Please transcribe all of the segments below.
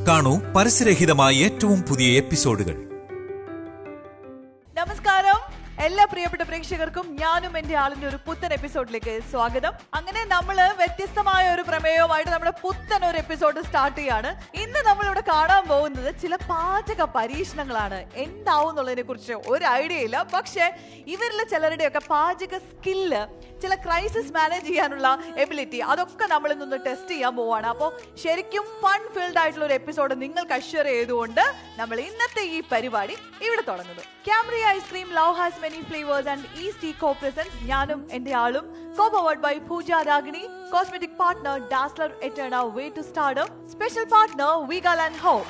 കാണൂ പരസ്യരഹിതമായ ഏറ്റവും പുതിയ എപ്പിസോഡുകൾ. നമസ്കാരം എല്ലാ പ്രിയപ്പെട്ട പ്രേക്ഷകർക്കും ഞാനും എന്റെ ആളിന്റെ ഒരു പുത്തൻ എപ്പിസോഡിലേക്ക് സ്വാഗതം. അങ്ങനെ നമ്മള് വ്യത്യസ്തമായ ഒരു പ്രമേയവുമായിട്ട് നമ്മുടെ പുത്തൻ ഒരു എപ്പിസോഡ് സ്റ്റാർട്ട് ചെയ്യാണ്. ഇന്ന് നമ്മൾ ഇവിടെ കാണാൻ പോകുന്നത് ചില പാചക പരീക്ഷണങ്ങളാണ്. എന്താവും എന്നുള്ളതിനെ കുറിച്ച് ഒരു ഐഡിയ ഇല്ല. പക്ഷെ ഇവരിലെ ചിലരുടെയൊക്കെ പാചക സ്കില്ല്, ചില ക്രൈസിസ് മാനേജ് ചെയ്യാനുള്ള എബിലിറ്റി, അതൊക്കെ നമ്മൾ ഇന്നൊന്ന് ടെസ്റ്റ് ചെയ്യാൻ പോവാണ്. അപ്പോൾ ശരിക്കും ഫൺ ഫീൽഡ് ആയിട്ടുള്ള ഒരു എപ്പിസോഡ് നിങ്ങൾക്ക് അഷ്വർ ചെയ്തുകൊണ്ട് നമ്മൾ ഇന്നത്തെ ഈ പരിപാടി ഇവിടെ തുടങ്ങുന്നു. ക്യാമറി ice cream love has many flavors and East Eco presents ഞാനും എന്റെ ആളും, co-powered by Pooja Ragini, cosmetic partner Dazzler Eterna Way to Stardom, special partner Vigaland Home.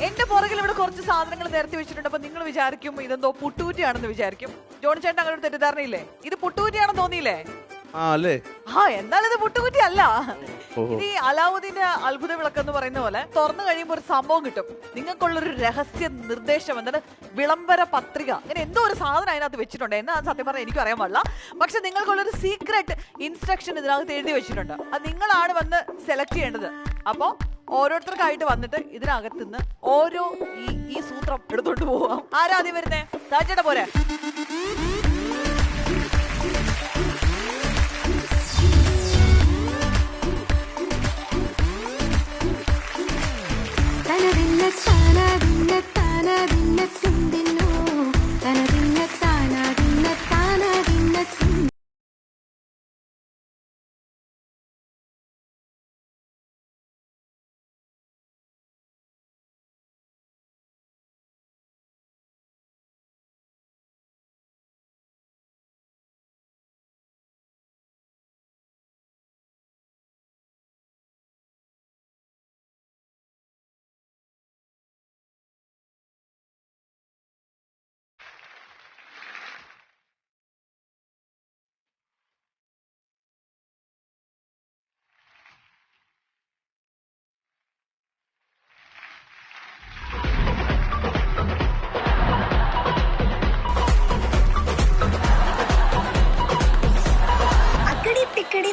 എന്റെ പുറകിൽ ഇവിടെ കുറച്ച് സാധനങ്ങൾ നിരത്തി വെച്ചിട്ടുണ്ട്. അപ്പൊ നിങ്ങൾ വിചാരിക്കും ഇതെന്തോ പുട്ടൂറ്റിയാണെന്ന് വിചാരിക്കും. ജോണി ചേട്ടൻ അങ്ങനെ തെറ്റിദ്ധാരണയില്ലേ? ഇത് പുട്ടൂറ്റിയാണെന്ന് തോന്നിയില്ലേ? എന്നാൽ ഇത് പുട്ടുകുറ്റി അല്ല. ഇത് ഈ അലാവുദ്ദീന്റെ അത്ഭുത വിളക്ക് എന്ന് പറയുന്ന പോലെ തുറന്നു കഴിയുമ്പോൾ ഒരു സംഭവം കിട്ടും. നിങ്ങൾക്കുള്ളൊരു രഹസ്യ നിർദ്ദേശം, എന്താണ് വിളംബര പത്രിക, അങ്ങനെ എന്തോ ഒരു സാധനം അതിനകത്ത് വെച്ചിട്ടുണ്ട്. എന്നാ സത്യം പറഞ്ഞാൽ എനിക്കും അറിയാൻ പാടില്ല. പക്ഷെ നിങ്ങൾക്കുള്ളൊരു സീക്രട്ട് ഇൻസ്ട്രക്ഷൻ ഇതിനകത്ത് എഴുതി വെച്ചിട്ടുണ്ട്. അത് നിങ്ങളാണ് വന്ന് സെലക്ട് ചെയ്യേണ്ടത്. അപ്പോ ഓരോരുത്തർക്കായിട്ട് വന്നിട്ട് ഇതിനകത്ത് നിന്ന് ഓരോ ഈ സൂത്രം എടുത്തോണ്ട് പോവാം. ആരാദ്യം വരുന്നേ? താജയുടെ പോരെ.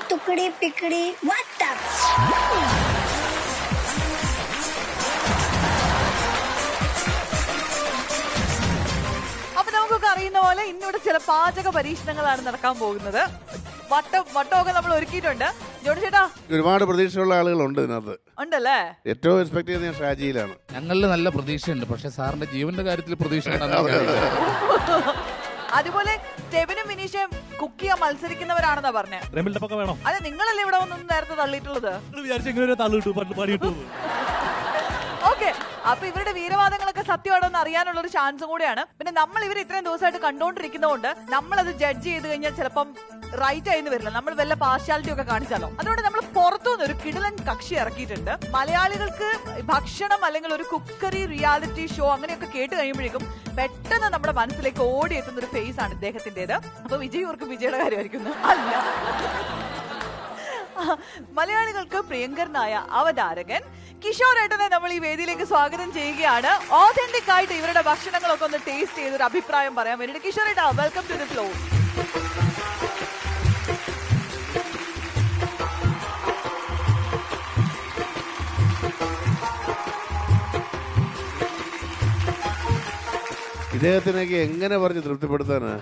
Tukadi pikadi what up? അപ്പൊ നമുക്കൊക്കെ അറിയുന്ന പോലെ ഇന്നിവിടെ ചില പാചക പരീക്ഷണങ്ങളാണ് നടക്കാൻ പോകുന്നത്. വട്ടമൊക്കെ നമ്മൾ ഒരുക്കിയിട്ടുണ്ട്. ജോണി ചേട്ടാ, ഒരുപാട് പ്രതീക്ഷയുള്ള ആളുകളുണ്ട് ഇതിനകത്ത്. ഉണ്ടല്ലേ? ഏറ്റവും എക്സ്പെക്ട് ചെയ്യുന്നത് ഞാൻ ഷാജിയിലാണ്. ഞങ്ങളിൽ നല്ല പ്രതീക്ഷയുണ്ട്. പക്ഷെ സാറിന്റെ ജീവന്റെ കാര്യത്തിൽ പ്രതീക്ഷ അതുപോലെ സ്റ്റെബിനും വിനീഷയും കുക്ക് ചെയ്യാൻ മത്സരിക്കുന്നവരാണെന്നാ പറഞ്ഞേ. അല്ല, നിങ്ങളല്ലേ ഇവിടെ വന്നൊന്നും നേരത്തെ തള്ളിയിട്ടുള്ളത്? ഓക്കെ, അപ്പൊ ഇവരുടെ വീരവാദങ്ങളൊക്കെ സത്യമാണെന്ന് അറിയാനുള്ള ഒരു ചാൻസും കൂടെയാണ്. പിന്നെ നമ്മൾ ഇവർ ഇത്രയും ദിവസമായിട്ട് കണ്ടോണ്ടിരിക്കുന്നതുകൊണ്ട് നമ്മളത് ജഡ്ജ് ചെയ്ത് കഴിഞ്ഞാൽ ചിലപ്പം റൈറ്റ് ആയിന്ന് വരില്ല. നമ്മൾ വല്ല പാർഷ്യാലിറ്റി ഒക്കെ കാണിച്ചാലോ. അതുകൊണ്ട് നമ്മൾ പുറത്തുനിന്ന് ഒരു കിടിലൻ കക്ഷി ഇറക്കിയിട്ടുണ്ട്. മലയാളികൾക്ക് ഭക്ഷണം അല്ലെങ്കിൽ ഒരു കുക്കറി റിയാലിറ്റി ഷോ അങ്ങനെയൊക്കെ കേട്ട് കഴിയുമ്പോഴേക്കും പെട്ടെന്ന് നമ്മുടെ മനസ്സിലേക്ക് ഓടിയെത്തുന്ന ഒരു ഫേസ് ആണ് ഇദ്ദേഹത്തിന്റേത്. അപ്പൊ വിജയ് ഓർക്കും വിജയുടെ കാര്യമായിരിക്കുന്നു. അല്ല, മലയാളികൾക്ക് പ്രിയങ്കരനായ അവതാരകൻ കിഷോറേട്ടനെ നമ്മൾ ഈ വേദിയിലേക്ക് സ്വാഗതം ചെയ്യുകയാണ്. ഓതന്റിക് ആയിട്ട് ഇവരുടെ ഭക്ഷണങ്ങളൊക്കെ ഒന്ന് ടേസ്റ്റ് ചെയ്തൊരു അഭിപ്രായം പറയാൻ വേണ്ടിട്ട്. കിഷോറേട്ടാ, വെൽക്കം ടു ദി ഫ്ലോ. ഇദ്ദേഹത്തിനൊക്കെ എങ്ങനെ പറഞ്ഞ് തൃപ്തിപ്പെടുത്താനാ?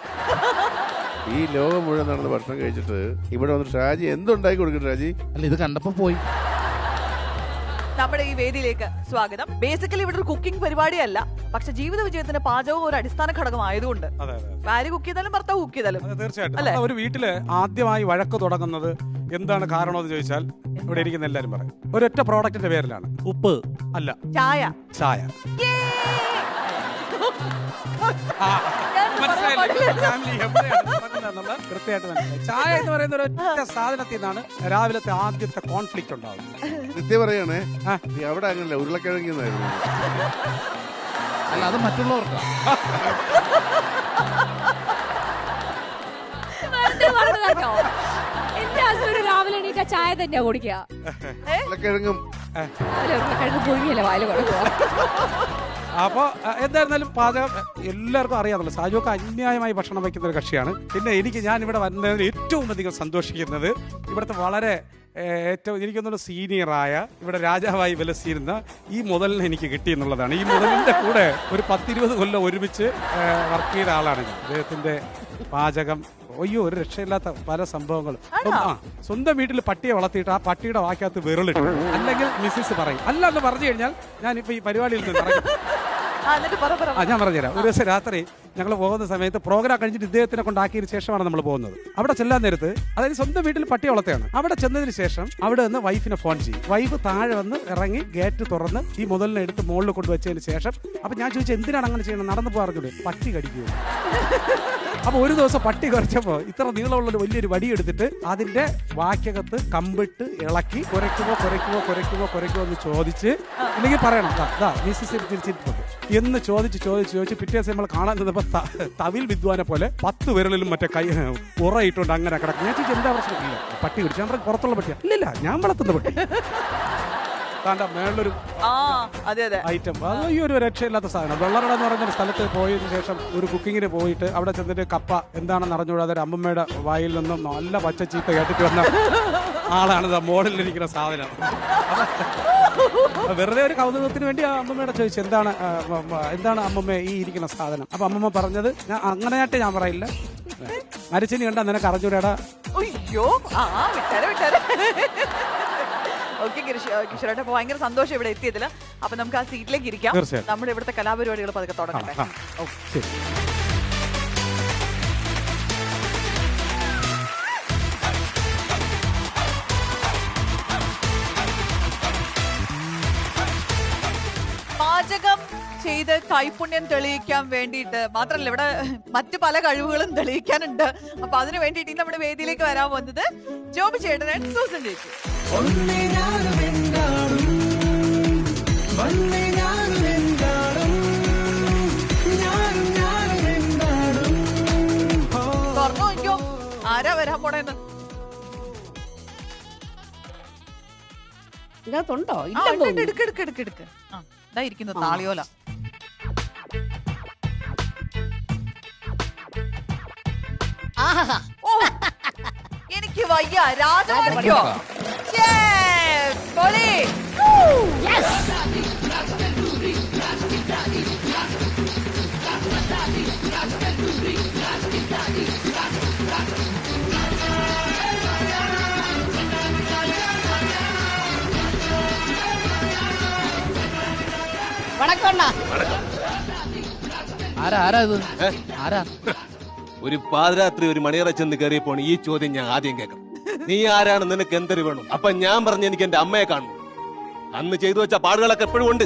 ഈ ലോകം മുഴുവൻ നടന്ന് ഭക്ഷണം കഴിച്ചിട്ട് ഇവിടെ വന്ന് ഷാജി എന്തുണ്ടാക്കി കൊടുക്കും? ഷാജി അല്ല, ഇത് കണ്ടപ്പോ പോയി. നമ്മുടെ ഈ വേദിയിലേക്ക് സ്വാഗതം. ബേസിക്കലി ഇവിടെ ഒരു കുക്കിംഗ് പരിപാടിയല്ല, പക്ഷെ ജീവിത വിജയത്തിന്റെ പാചകം ഒരു അടിസ്ഥാന ഘടകമായതുകൊണ്ട് ഭാര്യ കുക്ക് ചെയ്താലും ഭർത്താവ് കുക്ക് ചെയ്താലും തീർച്ചയായിട്ടും ഒരു വീട്ടില് ആദ്യമായി വഴക്ക് തുടങ്ങുന്നത് എന്താണ് കാരണം എന്ന് ചോദിച്ചാൽ ഇവിടെ ഇരിക്കുന്ന എല്ലാരും പറയും ഒരൊറ്റ പ്രോഡക്റ്റിന്റെ പേരിലാണ്. ഉപ്പ് അല്ല, ചായ. കൃത്യമായിട്ട് മനസ്സിലായി. ചായ എന്ന് പറയുന്ന ഒരു ഒറ്റ സാധനത്തിൽ നിന്നാണ് രാവിലത്തെ ആദ്യത്തെ കോൺഫ്ലിക്റ്റ് ഉണ്ടാവുന്നത്. കൃത്യം പറയണേ, അവിടെ അങ്ങനല്ല, ഉരുളക്കിഴങ്ങായിരുന്നു. അല്ല, അത് മറ്റുള്ളവർക്ക്. എന്റെ ഹസ്ബൻഡ് രാവിലെ എണീറ്റ ചായ തന്നെയാ കുടിക്കുക. ഉരുളക്കിഴങ്ങും പുഴുങ്ങിയല്ലേ വായിൽ കൊടുക്കുക. അപ്പോൾ എന്തായിരുന്നാലും പാചകം എല്ലാവർക്കും അറിയാമല്ലോ. സാജുവൊക്കെ അന്യായമായി ഭക്ഷണം വയ്ക്കുന്ന ഒരു കക്ഷിയാണ്. പിന്നെ ഞാൻ ഇവിടെ വന്നതിൽ ഏറ്റവും അധികം സന്തോഷിക്കുന്നത് ഇവിടുത്തെ വളരെ ഏറ്റവും എനിക്കൊന്നുള്ള സീനിയറായ ഇവിടെ രാജാവായി വിലസിയിരുന്ന ഈ മുതലിനെ എനിക്ക് കിട്ടി എന്നുള്ളതാണ്. ഈ മുതലിൻ്റെ കൂടെ ഒരു 10-20 കൊല്ലം ഒരുമിച്ച് വർക്ക് ചെയ്ത ആളാണ് ഞാൻ. അദ്ദേഹത്തിൻ്റെ പാചകം ഒരു രക്ഷയില്ലാത്ത പല സംഭവങ്ങളും. സ്വന്തം വീട്ടിൽ പട്ടിയെ വളർത്തിയിട്ട് ആ പട്ടിയുടെ വാക്കകത്ത് വിരലിട്ടു, അല്ലെങ്കിൽ മിസ്സിസ് പറയും. അല്ല എന്ന് പറഞ്ഞു കഴിഞ്ഞാൽ ഞാനിപ്പോൾ ഈ പരിപാടിയിൽ നിന്ന് ഞാൻ പറഞ്ഞുതരാം. ഒരു ദിവസം രാത്രി ഞങ്ങൾ പോകുന്ന സമയത്ത് പ്രോഗ്രാം കഴിഞ്ഞിട്ട് ഇദ്ദേഹത്തിനെ കൊണ്ടാക്കിയതിന് ശേഷമാണ് നമ്മൾ പോകുന്നത്. അവിടെ ചെല്ലാൻ നേരത്ത്, അതായത് സ്വന്തം വീട്ടിൽ പട്ടി വളർത്തുകയാണ്. അവിടെ ചെന്നതിന് ശേഷം അവിടെ നിന്ന് വൈഫിനെ ഫോൺ ചെയ്യും. വൈഫ് താഴെ വന്ന് ഇറങ്ങി ഗേറ്റ് തുറന്ന് ഈ മുതലിനെ എടുത്ത് മുകളിൽ കൊണ്ടുവച്ചതിന് ശേഷം അപ്പൊ ഞാൻ ചോദിച്ചു, എന്തിനാണ് അങ്ങനെ ചെയ്യണം? നടന്നു പോകാറുണ്ട്. പട്ടി കടിക്കുക. അപ്പൊ ഒരു ദിവസം പട്ടി കുറച്ചപ്പോ ഇത്ര നീളമുള്ളൊരു വലിയൊരു വടി എടുത്തിട്ട് അതിന്റെ വാക്കകത്ത് കമ്പിട്ട് ഇളക്കി കുരയ്ക്കുമോ എന്ന് ചോദിച്ച്, ഇല്ലെങ്കിൽ പറയണം എന്ന് ചോദിച്ച് പിറ്റേ ദിവസം നമ്മൾ കാണാൻ നിന്നപ്പോ തവിൽ വിദ്വാനെ പോലെ 10 വിരലിലും മറ്റേ കൈ ഉറയിട്ടുണ്ട് അങ്ങനെ കിടക്കും. ഞാൻ ചോദിച്ചു, എന്താ പ്രശ്നം? ഇല്ല, പട്ടി പിടിച്ചു. ഞാൻ പുറത്തുള്ള പട്ടിയാ? ഇല്ല, ഞാൻ വളർത്തുന്ന പട്ടി. മേളൊരു ഐറ്റം, അത് ഈ ഒരു രക്ഷയില്ലാത്ത സാധനം. വെള്ളറട എന്ന് പറഞ്ഞൊരു സ്ഥലത്ത് പോയതിനു ശേഷം ഒരു കുക്കിങ്ങിന് പോയിട്ട് അവിടെ ചെന്നിട്ട് കപ്പ എന്താണെന്ന് അറിഞ്ഞുകൂടാതെ അമ്മമ്മയുടെ വായിൽ നിന്നും നല്ല പച്ച ചീത്ത കേട്ടിട്ട് വന്ന ആളാണ് മോഡലിലിരിക്കുന്ന സാധനം. വെറുതെ ഒരു കൗതുകത്തിന് വേണ്ടി ആ അമ്മമ്മയുടെ ചോദിച്ചു, എന്താണ് അമ്മമ്മ ഈ ഇരിക്കുന്ന സാധനം? അപ്പൊ അമ്മമ്മ പറഞ്ഞത്, ഞാൻ അങ്ങനെയായിട്ട് ഞാൻ പറയില്ല, മരിച്ചിനി കണ്ടാ നിനക്ക് അറിഞ്ഞൂടാ. ഓക്കെ കിഷോറേട്ട, അപ്പൊ ഭയങ്കര സന്തോഷം ഇവിടെ എത്തിയതില്. അപ്പൊ നമുക്ക് ആ സീറ്റിലേക്ക് ഇരിക്കാം. നമ്മുടെ ഇവിടുത്തെ കലാപരിപാടികൾ പതുക്കെ തുടങ്ങട്ടെ. പാചകം ചെയ്ത് കൈപുണ്യം തെളിയിക്കാൻ വേണ്ടിയിട്ട് മാത്രമല്ല, ഇവിടെ മറ്റു പല കഴിവുകളും തെളിയിക്കാനുണ്ട്. അപ്പൊ അതിനു വേണ്ടിയിട്ട് നമ്മുടെ വേദിയിലേക്ക് വരാൻ വന്നത് ജോബി ചേട്ടൻ, സൂസൻ ചേച്ചി. തുറന്നു നോക്കിയോ ആരാ വരാൻ പോണേന്ന്? ഇതിനകത്തുണ്ടോ? എടുക്ക്. ഇതാ ഇരിക്കുന്നു താളിയോല. എനിക്ക് വയ്യ. രാജമാണിക്കോ? ഒരു പാതിരാത്രി ഒരു മണിയറ ചെന്ന് കയറിയപ്പോൾ ഈ ചോദ്യം ഞാൻ ആദ്യം കേൾക്കും. നീ ആരാണ്? നിനക്ക് എന്തൊരു വേണം? അപ്പൊ ഞാൻ പറഞ്ഞു, എനിക്ക് എന്റെ അമ്മയെ കാണണം. അന്ന് ചെയ്തു വെച്ച പാടുകളൊക്കെ എപ്പോഴും ഉണ്ട്.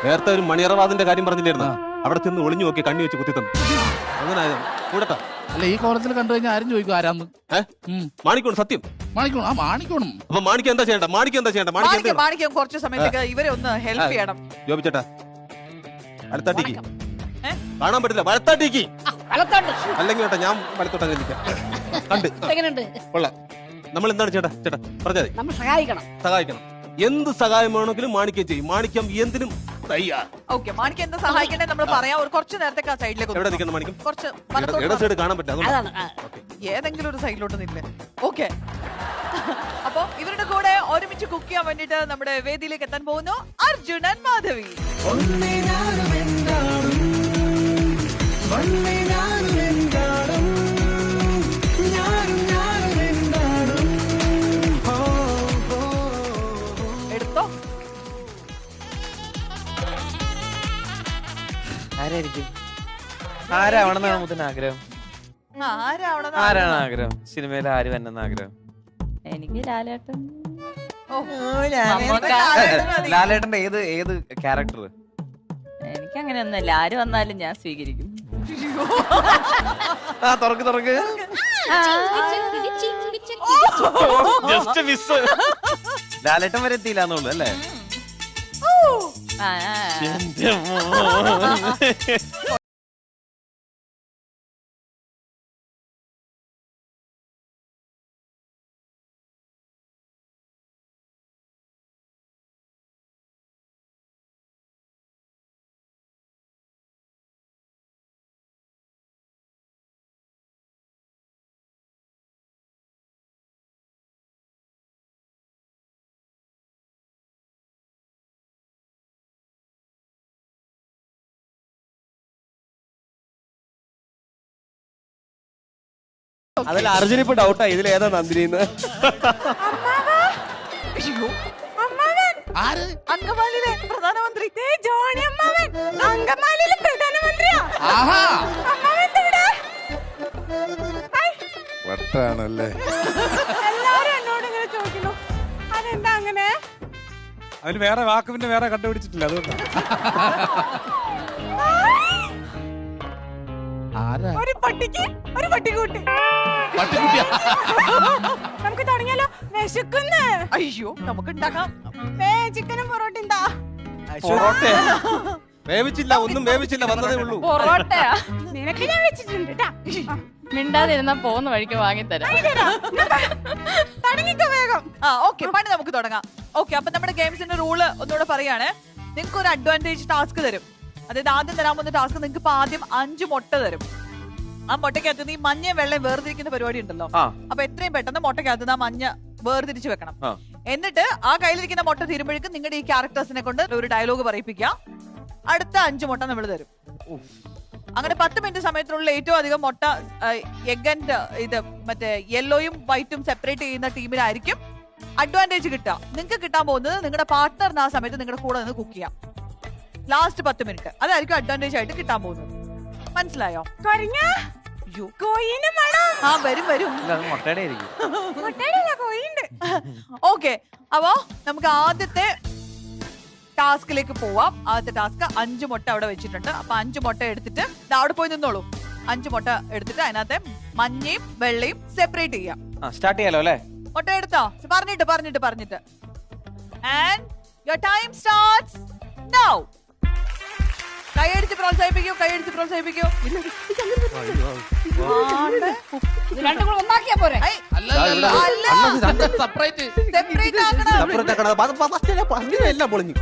നേരത്തെ ഒരു മണിയറവാദിന്റെ കാര്യം പറഞ്ഞില്ലായിരുന്നു? അവിടെ ചെന്ന് ഒളിഞ്ഞു നോക്കി കണ്ണി വെച്ച് കുത്തി തന്നു. അങ്ങനെ കൂടട്ടാ. അല്ല, ഈ കോലത്തിൽ കണ്ടു കഴിഞ്ഞാൽ ആരും ചോദിക്കും ആരാന്ന്. മാണിക്കോണം, സത്യം മാണിക്കോണം. അപ്പൊ മാണിക്കം എന്താ ചെയ്യണ്ട? മാണിക്കം കുറച്ച് സമയത്തേക്ക് ഇവരെ ഒന്ന് ഹെൽപ്പ് ചെയ്യണം. ജോബിച്ചേട്ടാ, അടുത്താട്ടിക്ക് കാണാൻ പറ്റില്ല. വലത്താട്ടിക്ക് അല്ലെങ്കിൽ കേട്ടോ, ഞാൻ വലത്തോട്ടാ കണ്ട് കൊള്ളാം. നമ്മൾ എന്താണ് ചേട്ടാ പറഞ്ഞത്? സഹായിക്കണം. എന്ത് സഹായം വേണമെങ്കിലും മാണിക്യം ചെയ്യും. മാണിക്യം എന്തിനും തയ്യാർ. ഓക്കെ, മാണിക്യം എന്താ സഹായിക്കണ്ടേ നമ്മൾ പറയാം. കുറച്ച് നേരത്തേക്ക് ആ സൈഡിലേക്ക് എവിടെ നിൽക്കണം? മാണിക്യം കുറച്ച് സൈഡ് കാണാൻ പറ്റില്ല. ഏതെങ്കിലും ഒരു സൈഡിലോട്ട് നില്ലേ. ഓക്കെ, അപ്പൊ ഇവരുടെ കൂടെ ഒരുമിച്ച് കുക്ക് ചെയ്യാൻ വേണ്ടിട്ട് നമ്മുടെ വേദിയിലേക്ക് എത്താൻ പോകുന്നു അർജുനൻ മാധവി. എടുത്തോ. ആരാവണമെന്നാണ് ആഗ്രഹം? ആരാണ് ആഗ്രഹം? സിനിമയിൽ ആര് വന്നെന്ന് ആഗ്രഹം? എനിക്ക് ലാലേട്ടൻ. ലാലേട്ടന്റെ ഏത് ക്യാരക്ടർ? എനിക്ക് അങ്ങനെയൊന്നുമില്ല, ആര് വന്നാലും ഞാൻ സ്വീകരിക്കും. തുറക്ക് ജസ്റ്റ് മിസ്. ലാലേട്ടൻ വരെ എത്തിയില്ലാന്നുള്ളു അല്ലേ? അതിൽ അർജുന ഇപ്പൊ ഡൗട്ടാ ഇതിൽ ഏതാ നന്ദിനിന്ന്. അയ്യോ, ആര്? അങ്കമാലിയിലെ പ്രധാനമന്ത്രി ജോണി അമ്മാവൻ അങ്കമാലിയിലെ പ്രധാനമന്ത്രിയാ. ആഹാ. അമ്മാവൻ എന്താ ഇവിടെ? വട്ടാണല്ലേ. എല്ലാരും എന്നോട് ഇങ്ങനെ ചോദിക്കുന്നു, അതെന്താ അങ്ങനെ? അതിന് വേറെ വാക്ക് പിന്നെ വേറെ കണ്ടുപിടിച്ചിട്ടില്ല, അതുകൊണ്ടാണ്. ആരാ? ഒരു പട്ടിക്ക് ഒരു പട്ടിക്കൂട്ട്. പട്ടിക്കുട്ടിയാ? നമുക്ക് തുടങ്ങിയാലോ? വിശക്കുന്നു. അയ്യോ, നമുക്ക് ഉണ്ടാക്കാം. ചിക്കനും പൊറോട്ട എന്താ? വേവിച്ചില്ല, ഒന്നും വേവിച്ചില്ല, വന്നതേ ഉള്ളൂ. പൊറോട്ടയാ? നിനക്ക് ഞാൻ വെച്ചിട്ടുണ്ട് ട്ടാ. മിണ്ടാതിരുന്നാ പോകുന്ന വഴിക്ക് വാങ്ങിത്തരാം. തുടങ്ങിക്കോ വേഗം. ഓക്കെ, പണി നമുക്ക് തുടങ്ങാം. ഓക്കെ, അപ്പൊ നമ്മുടെ ഗെയിംസിന്റെ റൂള് ഒന്നുകൂടെ പറയാണ്. നിങ്ങൾക്ക് ഒരു അഡ്വാൻറ്റേജ് ടാസ്ക് തരും. അതായത് ആദ്യം തരാൻ പോകുന്ന ടാസ്ക് നിങ്ങൾക്ക് ഇപ്പൊ ആദ്യം 5 മുട്ട തരും. ആ മുട്ടയ്ക്കകത്ത് ഈ മഞ്ഞ വെള്ളം വേർതിരിക്കുന്ന പരിപാടി ഉണ്ടല്ലോ. അപ്പൊ എത്രയും പെട്ടെന്ന് മുട്ടയ്ക്കകത്ത് ആ മഞ്ഞ വേർതിരിച്ച് വെക്കണം. എന്നിട്ട് ആ കയ്യിലിരിക്കുന്ന മുട്ട തീരുമ്പോഴേക്കും നിങ്ങളുടെ ഈ ക്യാരക്ടേഴ്സിനെ കൊണ്ട് ഒരു ഡയലോഗ് പറയിപ്പിക്കുക. അടുത്ത 5 മുട്ട നമ്മൾ തരും. അങ്ങനെ 10 മിനിറ്റ് സമയത്തിനുള്ള ഏറ്റവും അധികം മുട്ട എഗ് ആൻഡ് ഇത് മറ്റേ യെല്ലോയും വൈറ്റും സെപ്പറേറ്റ് ചെയ്യുന്ന ടീമിനായിരിക്കും അഡ്വാൻറ്റേജ് കിട്ടുക. നിങ്ങൾക്ക് കിട്ടാൻ പോകുന്നത് നിങ്ങളുടെ പാർട്ട്ണറിന് ആ സമയത്ത് നിങ്ങളുടെ കൂടെ നിന്ന് കുക്ക് ചെയ്യാം. ലാസ്റ്റ് 10 മിനിറ്റ് അതായിരിക്കും അഡ്വാൻറ്റേജ് ആയിട്ട് കിട്ടാൻ പോകുന്നത്. മനസ്സിലായോ? വരും വരും. ഓക്കെ, അപ്പോ നമുക്ക് ആദ്യത്തെ ടാസ്കിലേക്ക് പോവാം. ആദ്യത്തെ ടാസ്ക് 5 മുട്ട അവിടെ വെച്ചിട്ടുണ്ട്. അപ്പൊ 5 മുട്ട എടുത്തിട്ട് അവിടെ പോയി നിന്നോളൂ. 5 മുട്ട എടുത്തിട്ട് അതിനകത്തെ മഞ്ഞയും വെള്ളയും സെപ്പറേറ്റ് ചെയ്യാം. സ്റ്റാർട്ട് ചെയ്യാലോ അല്ലേ? മുട്ട എടുത്തോ? പറഞ്ഞിട്ട് and your time starts now. കൈയടിച്ച് പ്രോത്സാഹിപ്പിക്കൂ. ഒന്നാക്കിയാ പോരെ? സെപ്പറേറ്റ്. സെപ്പറേറ്റ് ആക്കണം. എല്ലാം പൊളിഞ്ഞു.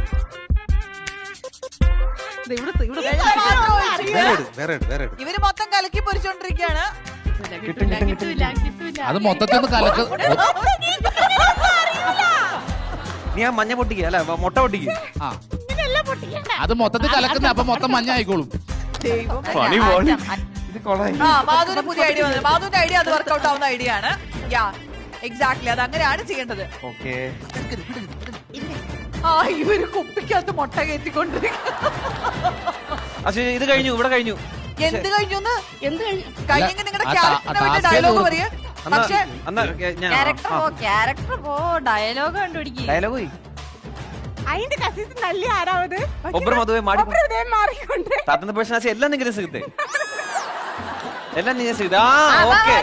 ഇവര് മൊത്തം കലക്കി പൊരിച്ചോണ്ടിരിക്കുകയാണ്. അത് മൊത്തത്തിൽ ഒന്ന് കലക്ക്. നീ ആ മഞ്ഞ പൊട്ടിക്കുക അല്ല മുട്ട പൊട്ടിക്കുക. അത് മൊത്തത്തിൽ കലക്കുന്ന, അപ്പൊ മൊത്തം മഞ്ഞ ആയിക്കോളും. മാധുവിന് പുതിയ ഐഡിയ വന്നത്. മാധുവിന്റെ ഐഡിയ അത് വർക്ക്ഔട്ട് ആവുന്ന ഐഡിയ ആണ്. എക്സാക്ട്ലി അത് അങ്ങനെയാണ് ചെയ്യേണ്ടത്. ഇവര് കുപ്പിക്കകത്ത് മുട്ട കയറ്റിക്കൊണ്ടിരിക്കുക. ഇത് കഴിഞ്ഞു, ഇവിടെ കഴിഞ്ഞു. എന്ത് കഴിഞ്ഞു? കഴിഞ്ഞെങ്കിൽ നിങ്ങളുടെ ക്യാരക്ടറിനെ ഡയലോഗ് പറയേ. പക്ഷേ ക്യാരക്ടർ പോ ഡയലോഗ് കണ്ടുപിടിക്കും. ഡയലോഗ് അതിന്റെ കസിസ് നല്ല ആരാവത് ಒಬ್ಬರು ಮದುವೆ ಮಾಡಿ ಮಾರಿಕೊಂಡ್ರೆ ತಾತನ ಪರ್ಸನಾಸಿ ಎಲ್ಲ ನಿಮಗೆ ಸಿಗುತ್ತೆ. ಎಲ್ಲ ನಿಮಗೆ ಸಿಗುತ್ತೆ. ಓಕೆ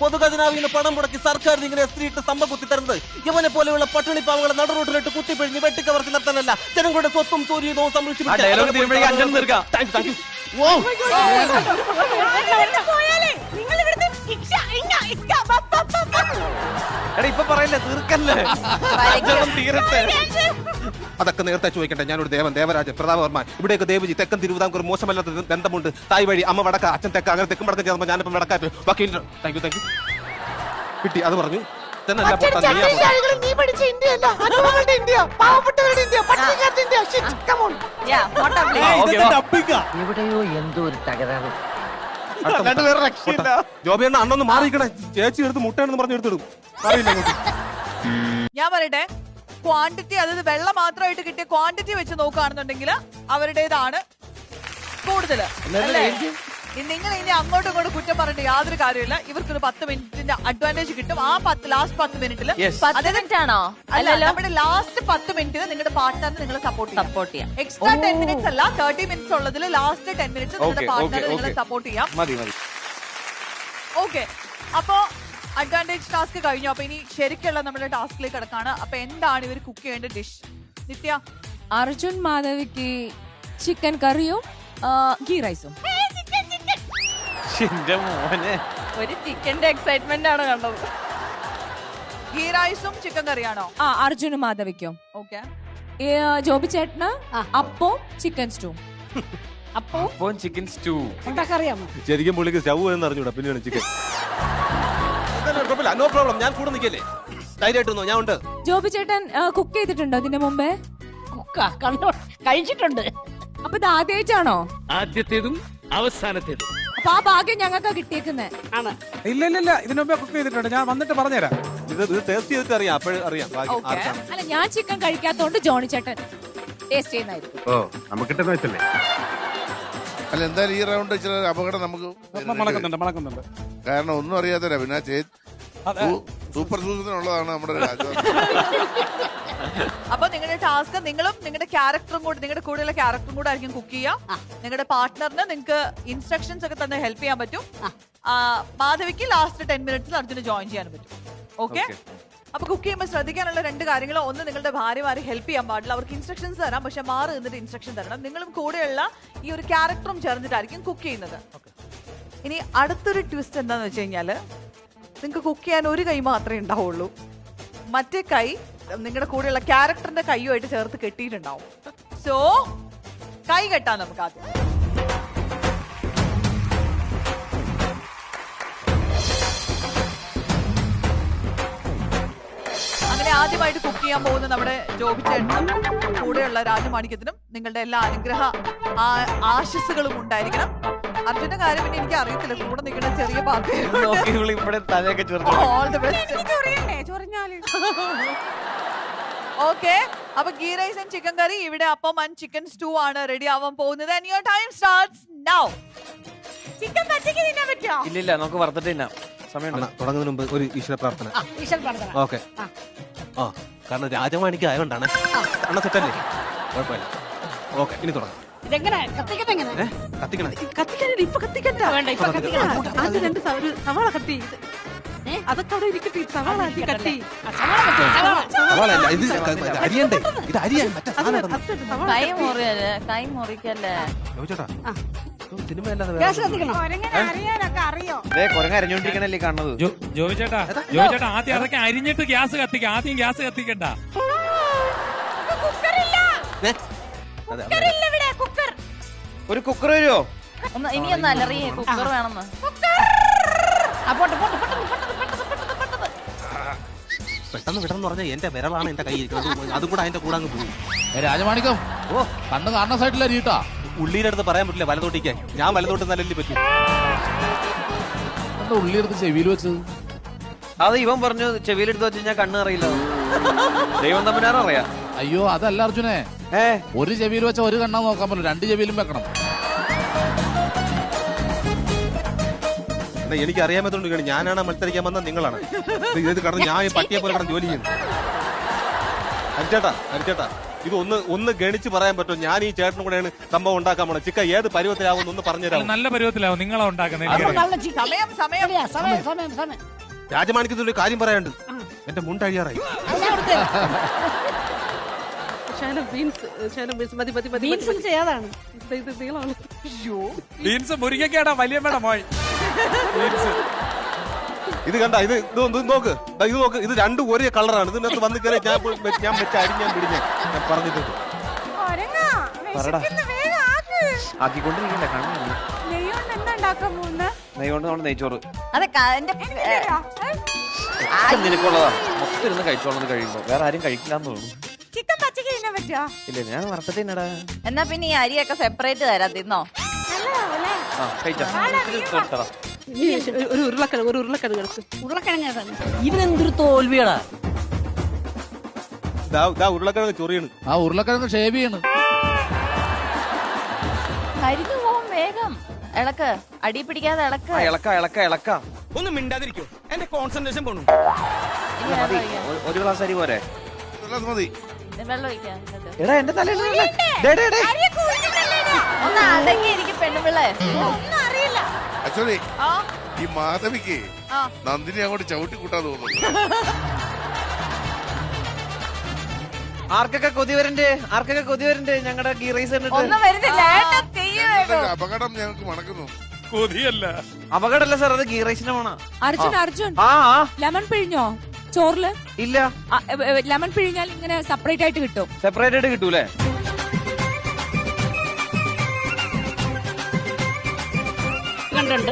പൊതുഖജനാവിന് പണം മുടക്കി സർക്കാർ ഇങ്ങനെ സ്ത്രീട്ട് സമ്പ കുത്തി തരുന്നത് ഇവനെ പോലെയുള്ള പട്ടിണി പാവങ്ങളെ നടുറോട്ടിലിട്ട് കുത്തിപ്പിഴിഞ്ഞ് വെട്ടിക്കവർത്തി നിർത്താനല്ല, ജനങ്ങളുടെ സ്വത്തും സൂര്യവും സംരക്ഷിച്ചു. ഇപ്പൊ പറയില്ല, തീർക്കല്ലേ, തീരട്ടെ. അതൊക്കെ നേരത്തെ ചോദിക്കട്ടെ. ഞാനൊരു ദേവരാജൻ പ്രതാപവർമ്മ. ഇവിടെയൊക്കെ ദേവജി തെക്കൻ തിരുവിതാംകൂർ മോശമല്ലാത്ത ബന്ധമുണ്ട്. തായ് വഴി അമ്മ വടക്ക, അച്ഛൻ തെക്ക, അങ്ങനെ തെക്കും വടക്കം ചേർന്നപ്പോൾ ഞാനിപ്പം വടക്കാറ്റ് ബാക്കി. താങ്ക് യു കിട്ടി. അത് പറഞ്ഞു എവിടെയോ എന്തോ ഒരു തകരാറ്. ജോബിയണ്ണ അന്നൊന്ന് മാറിയിക്കണേ. ചേച്ചി എടുത്ത് മുട്ടയെന്ന് പറഞ്ഞ് എടുത്തിടും. ഞാൻ പറയട്ടെ, ക്വാണ്ടിറ്റി, അതായത് വെള്ളം മാത്രമായിട്ട് കിട്ടിയ ക്വാണ്ടിറ്റി വെച്ച് നോക്കുകയാണെന്നുണ്ടെങ്കിൽ അവരുടേതാണ് കൂടുതല്. നിങ്ങൾ ഇനി അങ്ങോട്ടും ഇങ്ങോട്ടും കുറ്റം പറഞ്ഞിട്ട് യാതൊരു കാര്യമില്ല. ഇവർക്കൊരു 10 മിനിറ്റിന്റെ അഡ്വാൻറ്റേജ് കിട്ടും. ആ ലാസ്റ്റ് 10 മിനിറ്റിൽ ആണോ? അല്ല, നമ്മുടെ ലാസ്റ്റ് 10 മിനിറ്റിൽ നിങ്ങളുടെ പാർട്ട്ണറിന് നിങ്ങൾ സപ്പോർട്ട് ചെയ്യാം. എക്സ്ട്രാ 10 മിനിറ്റ്സ് അല്ല, 30 മിനിറ്റ്സ് ഉള്ളതിൽ ലാസ്റ്റ് 10 മിനിറ്റ്സ് നിങ്ങളുടെ പാർട്ട്ണറിന് നിങ്ങൾ സപ്പോർട്ട് ചെയ്യാം. ഓക്കെ, അപ്പോ അഡ്വാൻറ്റേജ് ടാസ്ക് കഴിഞ്ഞു. അപ്പൊ ഇനി ശരിക്കുള്ള നമ്മുടെ ടാസ്കിലേക്ക് കിടക്കാണ്. അപ്പൊ എന്താണ് ഇവർ കുക്ക് ചെയ്യേണ്ട ഡിഷ്? നിത്യ? അർജുൻ മാധവിക്ക് ചിക്കൻ കറിയും ഗീ റൈസും. ഒരു ചിക്കന്റെ എക്സൈറ്റ്മെന്റ് ആണ് കണ്ടത്. ഗീ റൈസും ചിക്കൻ കറിയാണോ? അർജുനും മാധവിക്കും. ഓക്കെ. ജോബി ചേട്ടന് അപ്പവും ചിക്കൻ സ്റ്റൂ. അപ്പം ചിക്കൻ സ്റ്റൂ ഉണ്ടാക്കറിയാമോ? ശരിക്കും പുള്ളിക്ക് സ്റ്റൗ എന്ന് അറിഞ്ഞൂടാ, പിന്നെയാണ് ചിക്കൻ. നോ പ്രോബ്ലം, ഞാൻ കൂടെ നിൽക്കല്ലേ. ധൈര്യമായിട്ട് ഞാൻ ഉണ്ട്. ജോബി ചേട്ടൻ കുക്ക് ചെയ്തിട്ടുണ്ടോ ഇതിന്റെ മുമ്പേ? കഴിച്ചിട്ടുണ്ട്. അപ്പൊ ഇത് ആദ്യമായിട്ടാണോ? ആദ്യത്തേതും അവസാനത്തേതും. അപ്പൊ ആ ഭാഗ്യം ഞങ്ങൾക്ക് കിട്ടിയേക്കുന്നേ. ഇല്ല ഇതിനു മുമ്പേ കുക്ക് ചെയ്തിട്ടുണ്ട്. ഞാൻ വന്നിട്ട് പറഞ്ഞുതരാം. ഇത് ടേസ്റ്റ് ചെയ്തിട്ട് അറിയാം. അപ്പോഴും അറിയാം ബാക്കി ആർക്കാണ്. അല്ല, ഞാൻ ചിക്കൻ കഴിക്കാത്തോണ്ട് ജോണി ചേട്ടൻ ടേസ്റ്റ് ചെയ്യുന്നതായിരിക്കും. ഓ നമുക്ക് കിട്ടുന്ന വെച്ചല്ലേ. അല്ല എന്തായാലും ഈ റൗണ്ട് ചില അപകടം നമുക്ക് മണക്കുന്നുണ്ട്. കാരണം ഒന്നും അറിയാത്തവരാ. പിന്നെ സൂപ്പർ സൂസനുള്ളതാണ് നമ്മുടെ രാജാവ്. അപ്പൊ നിങ്ങളുടെ ടാസ്ക് നിങ്ങളും നിങ്ങളുടെ ക്യാരക്ടറും കൂടെ, നിങ്ങളുടെ കൂടെയുള്ള ക്യാരക്ടറും കൂടെ ആയിരിക്കും കുക്ക് ചെയ്യാം. നിങ്ങളുടെ പാർട്ട്ണറിന് നിങ്ങൾക്ക് ഇൻസ്ട്രക്ഷൻസ് ഒക്കെ തന്നെ ഹെൽപ്പ് ചെയ്യാൻ പറ്റും. മാധവിക്ക് ലാസ്റ്റ് 10 മിനിറ്റ്സിൽ അർജുന് ജോയിൻ ചെയ്യാൻ പറ്റും. ഓക്കെ? അപ്പൊ കുക്ക് ചെയ്യുമ്പോൾ ശ്രദ്ധിക്കാനുള്ള 2 കാര്യങ്ങൾ. ഒന്ന്, നിങ്ങളുടെ ഭാര്യമാരെ ഹെൽപ്പ് ചെയ്യാൻ പാടില്ല. അവർക്ക് ഇൻസ്ട്രക്ഷൻസ് തരാം, പക്ഷെ മാറി നിന്നിട്ട് ഇൻസ്ട്രക്ഷൻ തരണം. നിങ്ങളും കൂടെയുള്ള ഈ ഒരു ക്യാരക്ടറും ചേർന്നിട്ടായിരിക്കും കുക്ക് ചെയ്യുന്നത്. ഇനി അടുത്തൊരു ട്വിസ്റ്റ് എന്താന്ന് വെച്ച് കഴിഞ്ഞാല്, നിങ്ങൾക്ക് കുക്ക് ചെയ്യാൻ ഒരു കൈ മാത്രമേ ഉണ്ടാവുള്ളൂ. മറ്റേ കൈ നിങ്ങളുടെ കൂടെയുള്ള ക്യാരക്ടറിന്റെ കൈയുമായിട്ട് ചേർത്ത് കെട്ടിയിട്ടുണ്ടാവും. സോ കൈ കെട്ടാൻ നമുക്ക് ആദ്യം. അങ്ങനെ ആദ്യമായിട്ട് കുക്ക് ചെയ്യാൻ പോകുന്ന നമ്മുടെ ജോബി ചേട്ടനും കൂടെയുള്ള രാജമാണിക്യത്തിനും നിങ്ങളുടെ എല്ലാ അനുഗ്രഹ ആശസ്സുകളും ഉണ്ടായിരിക്കണം. അർജുന്റെ കാര്യം പിന്നെ എനിക്ക് അറിയത്തില്ല, കൂടെ നിൽക്കുന്ന ചെറിയ party. All the best. Okay, അപ്പൊ ഗീ റൈസ് ആൻഡ് ചിക്കൻ കറി, ഇവിടെ അപ്പം ആൻഡ് ചിക്കൻ സ്റ്റൂ ആണ് റെഡി ആവാൻ പോകുന്നത്. And your time starts now. Chicken പച്ചക്ക് തിന്നാൻ പറ്റുമോ? ഇല്ലില്ല, നമുക്ക് വറുത്തിട്ട് തിന്നാം. സമയമുണ്ട്. തുടങ്ങുന്നതിന് മുമ്പ് ഒരു ഈശ്വര പ്രാർത്ഥന. ഓക്കെ. കാരണം രാജമാണിക്ക് ആയതുകൊണ്ടാണ്. അണ്ണ സെറ്റല്ലേ? കുഴപ്പമില്ല. ഓക്കെ, ഇനി തുടങ്ങാം. ഇതെങ്ങനെ കത്തിക്കട്ടെങ്ങനെ? കത്തിക്കണം. ഇപ്പൊ കത്തിക്കണ്ട. അത് 2 സവാള കത്തി. അതൊക്കെ അവിടെ ഇരിക്കട്ടെ. സവാള കത്തി. സവാളല്ല, ഇത് അരിയണ്ടേ? ഇത് അരിയാൻ മറ്റേ കൈ മുറിക്കല്ലേ. ചോദിച്ചോട്ടാ, സിനിമ അല്ലാതെ കൊരങ്ങ അരഞ്ഞോണ്ടിരിക്കണല്ലേ കാണുന്നത്. ജോബി ചേട്ടാ ആദ്യം അതൊക്കെ അരിഞ്ഞിട്ട് ഗ്യാസ് കത്തിക്ക. ആദ്യം ഗ്യാസ് കത്തിക്കണ്ട. ഒരു കുക്കർ വരുമോ? ഇനിയൊന്ന് അലറിയേ, കുക്കർ വേണമെന്ന്. പെട്ടെന്ന് വിടണമെന്ന് പറഞ്ഞാൽ എന്റെ വിരളാണ് എന്റെ കൈ ഇരിക്കുന്നത്. അതും കൂടെ അതിന്റെ കൂടെ അങ്ങ് പോകും. രാജമാണിക്കം, ഓ കണ്ണ് കാണുന്ന സൈഡിൽ അരിയിട്ടാ. ഉള്ളിയുടെ അടുത്ത് പറയാൻ പറ്റില്ല വലതോട്ടിക്കാൻ. ഞാൻ വലതോട്ട് നല്ലല്ലേ പറ്റും. ഉള്ളിയെടുത്ത് ചെവിയിൽ വെച്ചത് അത് ഇവൻ പറഞ്ഞു ചെവിയിലെടുത്ത് വെച്ച് ഞാൻ കണ്ണ് അറിയില്ല. ദൈവം തമ്മിലാറിയാ. അയ്യോ അതല്ല അർജുനെ, ഒരു ചെവിയിൽ വെച്ച ഒരു കണ്ണാ നോക്കാൻ പറ്റില്ല, 2 ചെവിയിലും വെക്കണം. എനിക്ക് അറിയാൻ പറ്റുന്നുണ്ട്. ഞാനാണ് മത്സരിക്കാൻ വന്നത്, നിങ്ങളാണ്. ഇത് കാരണം ഞാൻ പട്ടിയെ പോലെ കിടന്ന് ജോലി ചെയ്യുന്നു. ഹരിച്ചേട്ടാ ഇത് ഒന്ന് ഗണിച്ച് പറയാൻ പറ്റുമോ? ഞാൻ ഈ ചേട്ടനും കൂടെയാണ് സംഭവം ഉണ്ടാക്കാൻ പോണത്. ചിക്ക ഏത് പരുവത്തിലാവും ഒന്ന് പറഞ്ഞുതരാം. നല്ല പരുവത്തിലാവും നിങ്ങളാ ഉണ്ടാക്കുന്നത്. രാജമാണിക്കത്തിൽ ഒരു കാര്യം പറയാനുണ്ട്. എന്റെ മുണ്ട് അഴിയാറായി. ബീൻസ് മുരിങ്ങക്കേടാ വലിയ മേട മോയ്. ഇത് കണ്ട, ഇത് നോക്ക്, ഇത് 2 ഒരേ കളറാണ്. ഇതിനകത്ത് വന്ന് കയറി ഞാൻ വെച്ച അരിഞ്ഞാൻ പിടിഞ്ഞ ഞാൻ പറഞ്ഞിട്ടുണ്ട്. ആക്കിക്കൊണ്ടിരിക്കണ്ടേ കാണുന്നില്ല. നെയ്യോണ്ട് നമ്മുടെ നെയ്ച്ചോറ് നിനക്കുള്ളതാ. മൊത്തം ഇരുന്ന് കഴിച്ചോളന്ന് കഴിയുമ്പോ വേറെ ആരും കഴിക്കില്ലാന്ന് തോന്നുന്നു. ചിക്കൻ പച്ചക്ക് തിന്നാൻ പറ്റുമോ? ഇല്ല, ഞാൻ വറുത്തിട്ട് തിന്നടാ. എന്നാ പിന്നെ ഈ അരിയൊക്കെ സെപ്പറേറ്റ് തരാം, തിന്നോ. ഒരു ഉരുളക്കിഴങ്ങ് ഇവനെന്തൊരു തോൽവിയാടാ. ഉരുളക്കിഴങ്ങ് ചൊറിയാണ്. ആ ഉരുളക്കിഴങ്ങ് ഷേവ് ചെയ്യണ്. കരിഞ്ഞു പോവും വേഗം. ഇളക്ക്, അടി പിടിക്കാതെ ഇളക്ക. ഒന്ന് മിണ്ടാതിരിക്കോ, എന്റെ കോൺസെൻട്രേഷൻ പോണു. ഒരു ഗ്ലാസ് അരി പോരെ? മതി. വെള്ളം ഒഴിക്കാം. എടാ എന്റെ തലയിൽ ഒന്ന് അടങ്ങി എനിക്ക് പെണ്ണുപിള്ളേ. ഒന്നും അറിയില്ല. ആക്ച്വലി ഈ മാധവിക്ക് നന്ദിനി അങ്ങോട്ട് ചവിട്ടി കൂട്ടാൻ തോന്നുന്നു. ആർക്കൊക്കെ കൊതി വരണ്ടേ ഞങ്ങളുടെ ഗീ റൈസ് ഒന്നും വരുന്നില്ല. അപകടം ഞങ്ങൾക്ക് മണക്കുന്നു. കൊതിയല്ല, അപകടമല്ല സാർ, അത് ഗീ റൈസിന്റെ മണ. അർജുൻ ലെമൺ പിഴിഞ്ഞോ ചോറില്? ഇല്ല, ലെമൺ പിഴിഞ്ഞാൽ ഇങ്ങനെ സെപ്പറേറ്റ് ആയിട്ട് കിട്ടും. സെപ്പറേറ്റ് ആയിട്ട് കിട്ടൂലേ?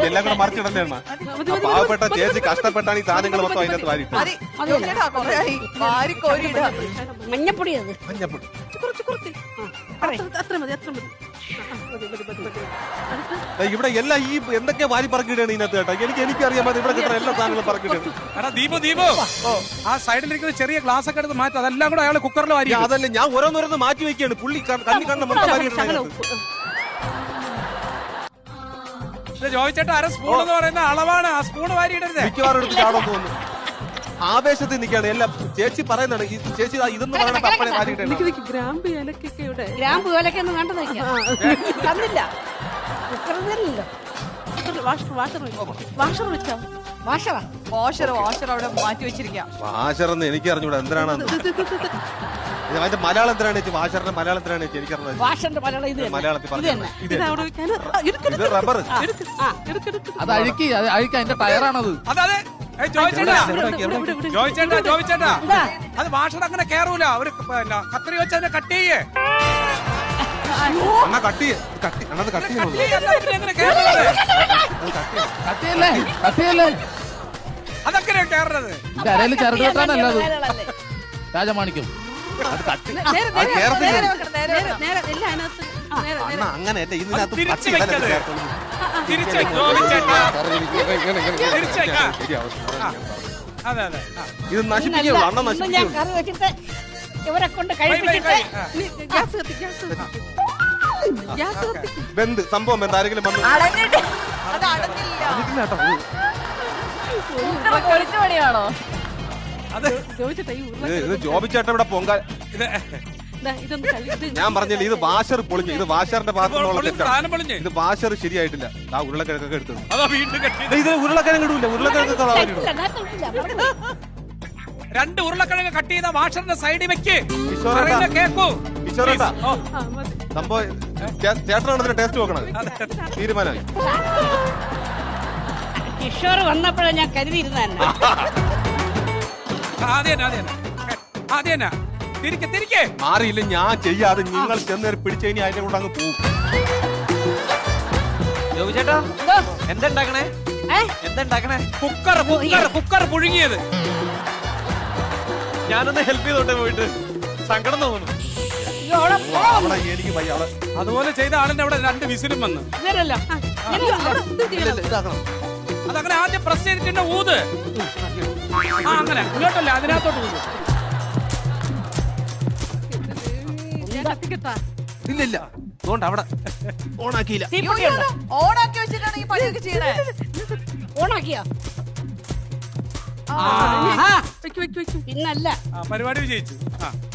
എല്ലാം കൂടെ മറിച്ചിടലാണ്. പാവപ്പെട്ട ചേച്ചി കഷ്ടപ്പെട്ടാണ് ഈ സാധനങ്ങൾ മൊത്തം അതിനകത്ത് വാരിട്ട്. മതി. ജോബിച്ചേട്ടാ, കുറേയായി. വാരിക്കോരിയിടുക. മഞ്ഞപ്പൊടി അത് മഞ്ഞപ്പൊടി അത്ര മതി അത്ര മതി ഇവിടെ എല്ലാം ഈ എന്തൊക്കെ വാരി പറക്കിയിട്ടാണ് ഇതിനകത്ത് കേട്ടോ. എനിക്കറിയാൻ പറ്റും ഇവിടെ കിട്ടുന്ന എല്ലാ സാധനങ്ങളും പറക്കിയിട്ടാണ്. ദീപു ആ സൈഡിലിരിക്കുന്ന ചെറിയ ഗ്ലാസ് ഒക്കെ എടുത്ത് മാറ്റി അതെല്ലാം കൂടെ അയാൾ കുക്കറിൽ വാരി. അതല്ല, ഞാൻ ഓരോന്നോരോന്ന് മാറ്റി വെക്കുകയാണ്. പുള്ളി കണ്ണി കണ്ട മൊത്തം വാരിയിട്ടാണ്. ചോദിച്ചേട്ടാ അര സ്പൂൺ എന്ന് പറയുന്ന അളവാണ്. ആ സ്പൂൺ വാരി ഇടരുത്. മിക്കവാറും എടുത്ത് ചാടാൻ തോന്നുന്നു. ആവേശത്തിൽ നിൽക്കുകയാണ് എല്ലാം. ചേച്ചി പറയുന്നതാണ് ഈ ചേച്ചി ഇതെന്ന് പറയുന്നത് അപ്പനെ മാറ്റിയിട്ടാണ്. ഗ്രാമ്പ് ഏലക്കൊന്നും കണ്ടു തന്നില്ല വാഷർ അവിടെ മാറ്റി വെച്ചിരിക്കാം. വാഷറെന്ന് എനിക്ക് അറിഞ്ഞൂടാ എന്തിനാണ് അതിന്റെ മലയാളം എന്തിനാണ് ചേച്ചി? വാഷറിന്റെ മലയാളം എന്തിനാണ് ചേച്ചി? എനിക്കറിയാം മലയാളത്തിൽ പറഞ്ഞു. ഇത് റബ്ബർ. അത് അഴുക്കി അതിന്റെ ടയറാണത്. ചോദിച്ചേട്ടാ അത് വാഷർ അങ്ങനെ കേറൂല. ഒരു കത്രി വെച്ച് അതിനെ കട്ട് ചെയ്യേ. അതൊക്കെ കേറണത് അരയിൽ ചരട് വെട്ടാനല്ലത്. രാജമാണിക്യം അങ്ങനെയല്ല ഇതിനകത്ത് ഇത് നശിപ്പിക്കുള്ളൂ. അണ്ണ നശിപ്പിക്കുള്ളൂ. ഇവരെ കൊണ്ട് കഴിപ്പിച്ചിട്ട് ബന്ധ് സംഭവം ബന്ധ് ആരെങ്കിലും വന്നു പണിയാണോ? ഇത് ജോബിച്ചേട്ട ഇവിടെ പൊങ്കാൽ. ഞാൻ പറഞ്ഞില്ല ഇത് വാഷർ പൊളിഞ്ഞു. ഇത് വാഷറിന്റെ ഭാഗത്തുനിന്നുള്ള തെറ്റാണ്. ഇത് വാഷർ ശരിയായിട്ടില്ല. ആ ഉരുളക്കിഴക്കൊക്കെ എടുത്തു. ഇത് ഉരുളക്കിഴങ്ങ് ഇടൂല. ഉരുളക്കിഴങ്ങ് രണ്ട് ഉരുളക്കിഴങ്ങ് കട്ട് ചെയ്ത വാഷറിന്റെ സൈഡിൽ വെക്ക്. കേക്കൂ സംഭവം ചേട്ടനാണ് ടേസ്റ്റ് നോക്കണത്. തീരുമാനമായി. കിഷോർ വന്നപ്പോഴാണ് ഞാൻ കരുതിയിരുന്ന മാറിയില്ല. ഞാൻ ചെയ്യാതെ നിങ്ങൾ ചെന്നേരം പിടിച്ച ഇനി അതിന്റെ കൂടെ അങ്ങ് പോകും. ചേട്ടാ എന്തുണ്ടാക്കണേ? എന്തുണ്ടാക്കണേ? കുക്കർ പുഴുങ്ങിയത്. ഞാനൊന്ന് ഹെൽപ്പ് ചെയ്തോട്ടെ പോയിട്ട്. സങ്കടം തോന്നുന്നു. എനിക്ക് അതുപോലെ ചെയ്ത ആളിന്റെ അവിടെ 2 വിസിലും വന്നു. അതങ്ങനെ ആദ്യം പ്രസ് ചെയ്തിട്ട് ഊത്. അങ്ങനെ ഇങ്ങോട്ടല്ല അതിനകത്തോട്ട് ഊത്. ഇല്ല അതുകൊണ്ട് അവിടെ ഓണാക്കിയില്ല. ഓണാക്കി വെച്ചിട്ടാണ് ഈ പണിയൊക്കെ ചെയ്യണേ. ഓണാക്കിയോ? പിന്നല്ല പരിപാടി വിജയിച്ചു.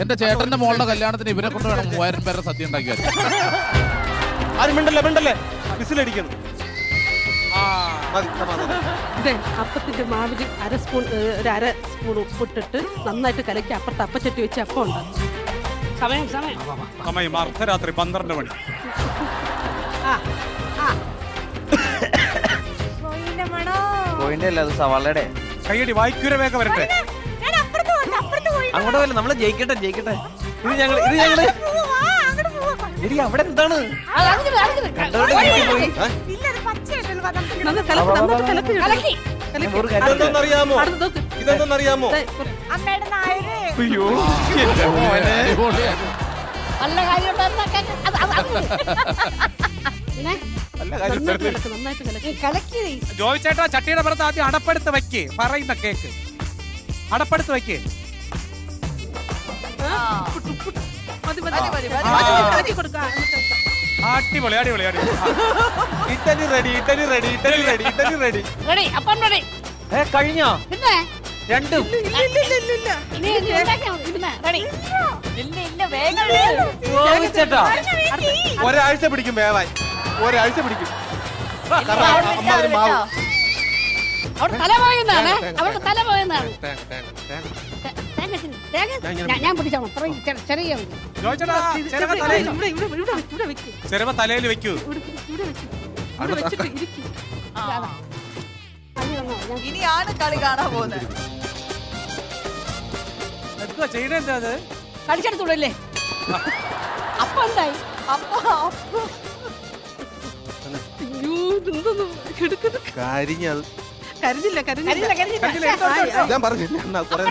എന്റെ ചേട്ടന്റെ മോളുടെ കല്യാണത്തിന് ഇവരെ കൊണ്ട് വേണം 3000 പേരുടെ സദ്യ ഉണ്ടാക്കിയാൽ. ആരും മിണ്ടല്ലേ വിസിലടിക്കണം. അപ്പത്തിന്റെ മാവിൽ അര സ്പൂൺ ഉപ്പിട്ടിട്ട് നന്നായിട്ട് കലക്കി അപ്പുറത്ത് അപ്പച്ചട്ടി വെച്ച് അപ്പം ഉണ്ടാകും. സമയം അർദ്ധരാത്രി 12 മണി. പോയിന്റ് അല്ല, അത് സവാളയുടെ. കയ്യടി വായിക്കൂര വേഗം വരട്ടെ. അങ്ങോട്ട് പോയല്ലോ. നമ്മള് ജയിക്കട്ടെ. ഇത് ഞങ്ങള് എടി അവിടെ എന്താണ്? ഇതെന്തെന്നറിയാമോ? അയ്യോ നല്ല കാര്യം ജോയിച്ചേട്ടാ ചട്ടിയുടെ പുറത്ത് ആദ്യം അടപ്പെടുത്ത് വെക്ക്. പറയുന്ന കേക്ക് അടപ്പെടുത്ത് വെക്ക്. അടിപൊളി. Italy ready. കഴിഞ്ഞോ? രണ്ടും ചേട്ടാ ഒരാഴ്ച പിടിക്കും വേവാൻ. ഒരാഴ്ച പിടിക്കും. ഞാൻ പിടിച്ചോളാം. ചെറിയ ചെറുവ തലയിൽ വെക്കൂ. ഇനിയാണ് കളി കാണാൻ പോകുന്നത്. എന്തുവാ ചെയ്യണേ? എന്താ അത്? കളിച്ചെടുത്തൂടല്ലേ? അപ്പൊ എന്തായി? അപ്പൊ കരിഞ്ഞത് കരുതില്ല ഞാൻ പറഞ്ഞില്ല എന്നാ കുറെ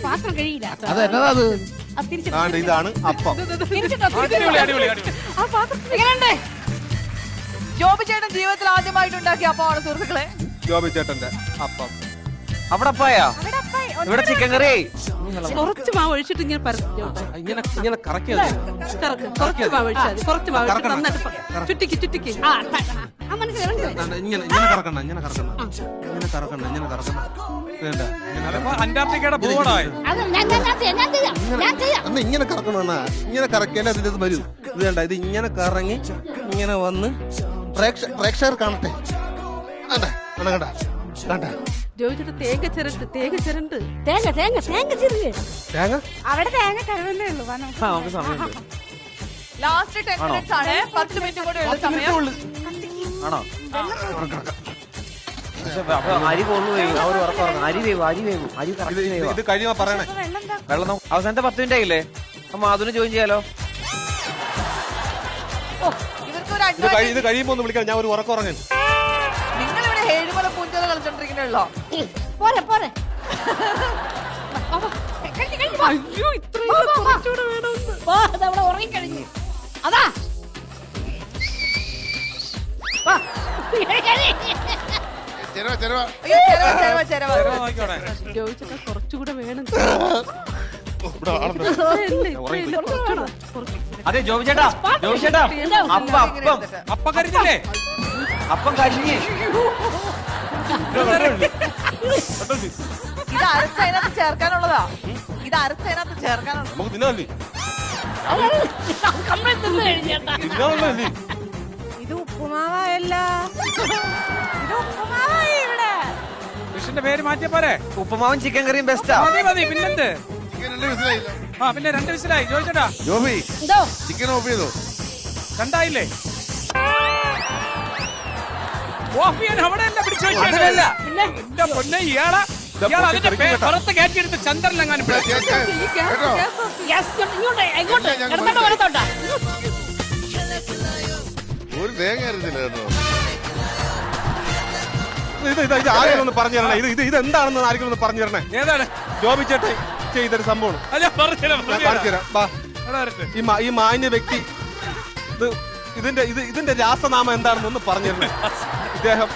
പാത്രം കഴിയില്ല. അത് എന്നതാ അത്? ഇതാണ് അപ്പം. ജോബി ചേട്ടൻ ജീവിതത്തിൽ ആദ്യമായിട്ട് ഉണ്ടാക്കിയ അപ്പമാണ് സുഹൃത്തുക്കളെ. ജോബി ചേട്ടന്റെ അപ്പം. അവിടെ അപ്പായാ ഇവിടെ ചിക്കൻ കറി. കുറച്ച് മാവ് ഒഴിച്ചിട്ട് ഇങ്ങനെ ഇങ്ങനെ കറക്കിയത് കുറച്ച് മാവ് ഒഴിച്ചാൽ മതി. കുറച്ച് മാവ് ഒഴിച്ചിട്ട് നന്നായിട്ട് ചുറ്റിക്ക് ഇങ്ങനെ കറക്കണ്ട ഇങ്ങനെ കറക്കണ്ട വേണ്ട അന്റാർട്ടിക്കയുടെ ഭൂപടമായി അന്ന് ഇങ്ങനെ കറക്കണമെന്നാ. ഇങ്ങനെ കറക്കിയാലേ അതിൻ്റെ ഇത് വരൂ. ഇത് വേണ്ട, ഇത് ഇങ്ങനെ കറങ്ങി ഇങ്ങനെ വന്ന് പ്രേക്ഷകർ കാണട്ടെ. കണ്ട ജോയിച്ചിട്ട് തേങ്ങ ചിരണ്ട് തേങ്ങ അവിടെ തേങ്ങ കരുവല്ലേ ഉള്ളൂ. നമുക്ക് സമയമുണ്ട്. ലാസ്റ്റ് 10 മിനിറ്റ്സ് ആണ്. 10 മിനിറ്റ് കൂടെ ഉള്ള സമയം. ആണോ? അപ്പൊ അരി കൊള്ളു വേവും. അവർ ഉറപ്പുറങ്ങും. അരി വേവും അരി കറക്റ്റ് വേവാ. ഇത് കഴിയുമ്പോ പറയണേ. വെള്ളം അവസാനത്തെ 10 മിനിറ്റ് ആയില്ലേ? അപ്പൊ അതിന് ജോയിൻ ചെയ്യാലോ. ഇത് കഴിയുമ്പോ ഒന്ന് വിളിക്കാം. ഞാൻ ഒരു ഉറങ്ങാൻ. നിങ്ങളിവിടെ ഏഴുമല പൂഞ്ചോല കളിച്ചോണ്ടിരിക്കണല്ലോ. അയ്യോ ഇത്രയും കുറച്ചുകൂടെ വേണമെന്ന് ഉറങ്ങിക്കഴിഞ്ഞു. അതാ ജോയിച്ചൊക്കെ കുറച്ചുകൂടെ വേണം. അതെ ജോബി ചേട്ടാ അപ്പം കരിഞ്ഞില്ലേ? അപ്പം കരിഞ്ഞ് ഇത് അരച്ചതിനകത്ത് ചേർക്കാനുള്ളതാ. നമുക്ക് തിന്നാല്ലേ? ഇത് ഉപ്പുമാവല്ല. ഡിഷിന്റെ പേര് മാറ്റിയ പോരെ? ഉപ്പുമാവും ചിക്കൻ കറിയും ബെസ്റ്റാ. മതി പിന്നെന്ത്? പിന്നെ 2 വിസിലായി. ചോദിച്ചേട്ടാ ജോബി ചിക്കൻ ഓഫ് ചെയ്തോ? 2 ആയില്ലേ? ഓഫ് ചെയ്യാൻ അവിടെ അല്ല പിടിച്ചു അതിലല്ല. എന്റെ പൊന്നെ ഇയാളെ അതിന്റെ പുറത്ത് കയറ്റിയെടുത്ത് ചന്ദ്രനെങ്ങാനും ഒരു തേങ്ങ അറിയത്തില്ല കേട്ടോ. ഇത് ആരെങ്കിലും ഒന്ന് പറഞ്ഞു തരണേ. ഇത് എന്താണെന്ന് ആരെങ്കിലും ഒന്ന് പറഞ്ഞു തരണേ. ഏതാണ്? ജോബി ചേട്ടൻ ചെയ്തൊരു സംഭവം ഈ മാന്യ വ്യക്തി ഇതിന്റെ രാസനാമം എന്താണെന്നൊന്ന് പറഞ്ഞു തരണേ. ഇദ്ദേഹം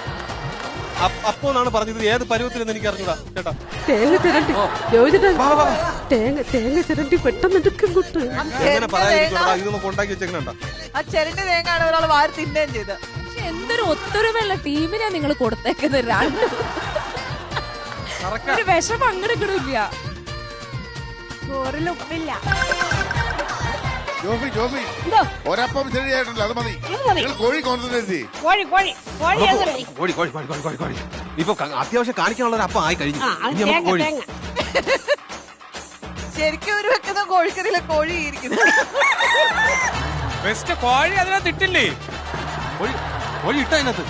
അപ്പോ എന്നാണ് പറഞ്ഞത്. ഏത് പരുവത്തിലെന്ന് എനിക്ക് അറിഞ്ഞൂടാ ചേട്ടാ. തേങ്ങ ചിരണ്ടി പെട്ടെന്ന് എടുക്കും കുട്ട്. എങ്ങനെ പറയാതിരിക്കണോ? ഇതൊന്ന് കൊണ്ടാക്കി വെച്ചേക്കണ. ആ ചെരണ്ടി തേങ്ങാണ് ഒരാൾ വാരി തിന്നുകയും ചെയ്ത്. എന്തൊരു ഒത്തൊരുമയുള്ള ടീമിനെ നിങ്ങൾ കൊടുത്തേക്കുന്നത്. ഒരു വിഷം അങ്ങോട്ടില്ല. ചോറിൽ ഉപ്പില്ല. ജോബി ഒരപ്പം ശരിയായിട്ടുണ്ട്. അത് മതി. കോഴി കോൺസെൻട്രേറ്റ്. കോഴി ഇപ്പൊ അത്യാവശ്യം കാണിക്കാനുള്ള ഒരു അപ്പം ആയി കഴിഞ്ഞു. ഇനി നമുക്ക് കോഴി. ശരിക്കും ഒരു വെക്കുന്ന കോഴിക്കറിയിലെ കോഴി ഇരിക്കുന്നത്. ബെസ്റ്റ് കോഴി അതിനകത്ത് ഇട്ടില്ലേ? കോഴി ഇട്ട അതിനകത്ത്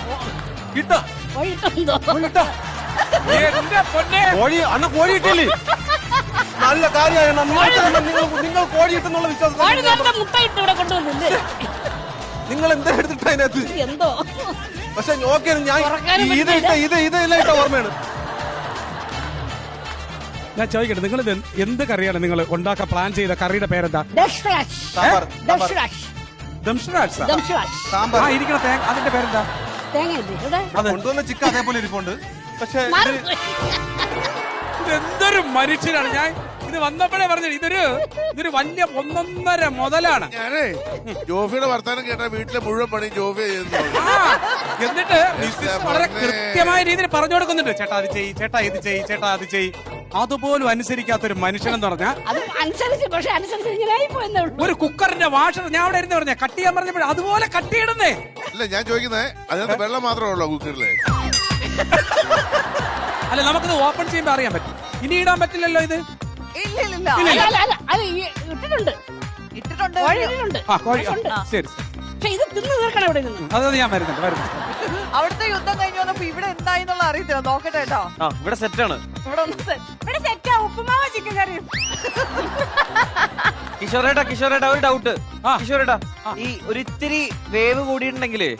എന്റെ പൊന്നെ കോഴി അണ്ണ കോഴി ഇട്ടില്ലേ? നല്ല കാര്യമാണ്. നിങ്ങൾ കോഴി ഇട്ടെന്നുള്ള വിശ്വാസം നിങ്ങൾ എന്താ എടുത്തിട്ട് അതിനകത്ത് എന്തോ. പക്ഷെ നോക്കിയാണ് ഞാൻ ഇതെല്ലാം ഇട്ട ഓർമ്മയാണ്. ഞാൻ ചോദിക്കട്ടെ, നിങ്ങൾ എന്ത് കറിയാണ് നിങ്ങൾ ഉണ്ടാക്കാൻ പ്ലാൻ ചെയ്ത? കറിയുടെ പേരെന്താ? സാമ്പാർ ഇരിക്കണ തേങ്ങ, അതിന്റെ പേരെന്താ? കൊണ്ടുവന്ന ചിക്കൻ അതേപോലെ ഇരിപ്പുണ്ട്. പക്ഷെ ഇതെന്തൊരു മനുഷ്യനാണ്. ഞാൻ ഇത് വന്നപ്പോഴേ പറഞ്ഞു ഇതൊരു വലിയ 1.5 മുതലാണ്. ഞാനേ ജോഫിയുടെ വർത്താനം കേട്ട വീട്ടിലെ മുഴുവൻ പണി ജോഫി ചെയ്യുന്നു. എന്നിട്ട് വളരെ കൃത്യമായ രീതിയിൽ പറഞ്ഞു കൊടുക്കുന്നുണ്ട്. ചേട്ടാ അത് ചെയ്യ്, ചേട്ടാ ഇത് ചെയ്യ്, ചേട്ടാ അത് ചെയ്യ്. അതുപോലും അനുസരിക്കാത്തൊരു മനുഷ്യനെന്ന് പറഞ്ഞാൽ ഒരു കുക്കറിന്റെ വാഷർ ഞാൻ അവിടെ ഇരുന്ന് പറഞ്ഞ കട്ട് ചെയ്യാൻ പറഞ്ഞപ്പോൾ അതുപോലെ കട്ട് ചെയ്യണമെന്നേ. അല്ല ഞാൻ ചോദിക്കുന്നത് അതിനകത്ത് വെള്ളം മാത്രമേ ഉള്ളൂ കുക്കറിലെ? അല്ല നമുക്കിത് ഓപ്പൺ ചെയ്യുമ്പോ അറിയാൻ പറ്റും. ഇനി ഇടാൻ പറ്റില്ലല്ലോ ഇത്. ഇട്ടിട്ടുണ്ട്. ശരി ഇത് തിന്നു തീർക്കണം. ഇവിടെ അത് ഞാൻ വരുന്നുണ്ട്. അവിടുത്തെ യുദ്ധം കഴിഞ്ഞു വന്നപ്പോ ഇവിടെ എന്തായി എന്നുള്ള അറിയത്തില്ല. നോക്കട്ടെ കേട്ടോ. ഇവിടെ സെറ്റാണ്. ഇവിടെ സെറ്റാ ഉപ്പുമാവ ചിക്കൻ കറിയും. കിഷോറേട്ടാ ഒരു ഡൗട്ട്. കിഷോറേട്ടാ, ഈ ഒരിത്തിരി വേവ് കൂടിയിട്ടുണ്ടെങ്കിലേ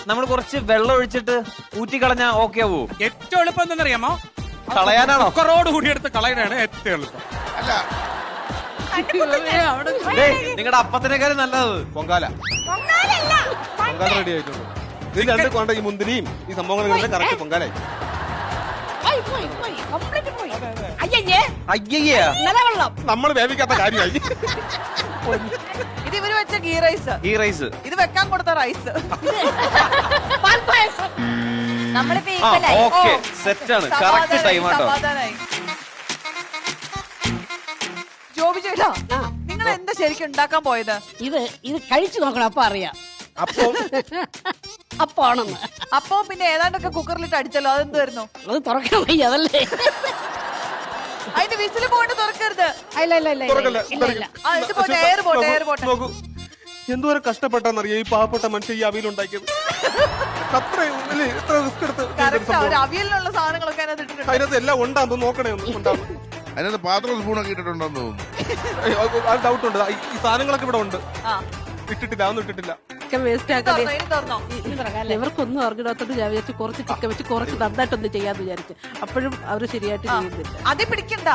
നമ്മൾ കുറച്ച് വെള്ളം ഒഴിച്ചിട്ട് ഊറ്റിക്കളഞ്ഞാ ഓക്കെ ആവോ? ഏറ്റവും എളുപ്പം എന്തെന്നറിയാമോ? കളയാനാണോ? കുക്കറോട് കൂടി എടുത്ത് കളയാനാണ് ഏറ്റവും എളുപ്പം. അല്ല, നിങ്ങളുടെ അപ്പത്തിനേക്കാളും നല്ലത് പൊങ്കാല റെഡി ആയിട്ടുണ്ട്. ഇത് രണ്ട് കൊണ്ട് ഈ മുന്തിരിയും ഈ സംഭവങ്ങളും കറക്റ്റ് പൊങ്കാലായി. നമ്മൾ വേവിക്കാത്ത കാര്യമായി. ഇത് ഇവര് വെച്ച ഗീ റൈസ്. ഇത് വെക്കാൻ കൊടുത്ത റൈസ്. സെറ്റാണ്. കറക്റ്റ് ടൈം ആട്ടോ. ജോബി ചേട്ടാ, നിങ്ങൾ എന്താ ശരിക്കും ഉണ്ടാക്കാൻ പോയത്? ഇത് കഴിച്ചു നോക്കണം, അപ്പൊ അറിയാം. അപ്പാണെന്ന്. അപ്പൊ പിന്നെ ഏതാണ്ടൊക്കെ കുക്കറിലിട്ട് അടിച്ചല്ലോ, അതെന്തായിരുന്നു? അത് തുറക്കാൻ വയ്യ, അതല്ലേ. അതിന്റെ വിസിൽ പോയിട്ട് തുറക്കരുത്. നോക്കൂ, എന്തോരം കഷ്ടപ്പെട്ടാന്നറിയാം ഈ പാവപ്പെട്ട മനുഷ്യ ഈ അവിയലുണ്ടാക്കിയത്. അവിയലിനുള്ള സാധനങ്ങളൊക്കെ അതിനകത്ത് എല്ലാം ഉണ്ടാകും. നോക്കണേ ഉണ്ടാകും. അതിനകത്ത് പാത്രം സ്പൂണൊക്കെ ഇട്ടിട്ടുണ്ടെന്ന് തോന്നുന്നു. ഡൗട്ട് ഉണ്ട്. ഈ സാധനങ്ങളൊക്കെ ഇവിടെ ഉണ്ട്. ഇട്ടിട്ടില്ല, അതൊന്നും ഇട്ടിട്ടില്ല. ചിക്കൻ വേസ്റ്റ് ആക്കാതെ ഇവർക്കൊന്നും അറിഞ്ഞിടാത്തോണ്ട് ഞാൻ വിചാരിച്ചു കുറച്ച് ചിക്കൻ വെച്ച് കുറച്ച് നന്നായിട്ടൊന്ന് ചെയ്യാന്ന് വിചാരിച്ചു. അപ്പോഴും അവര് ശരിയായിട്ട് ചെയ്യുന്നില്ല. അത് പിടിക്കണ്ട.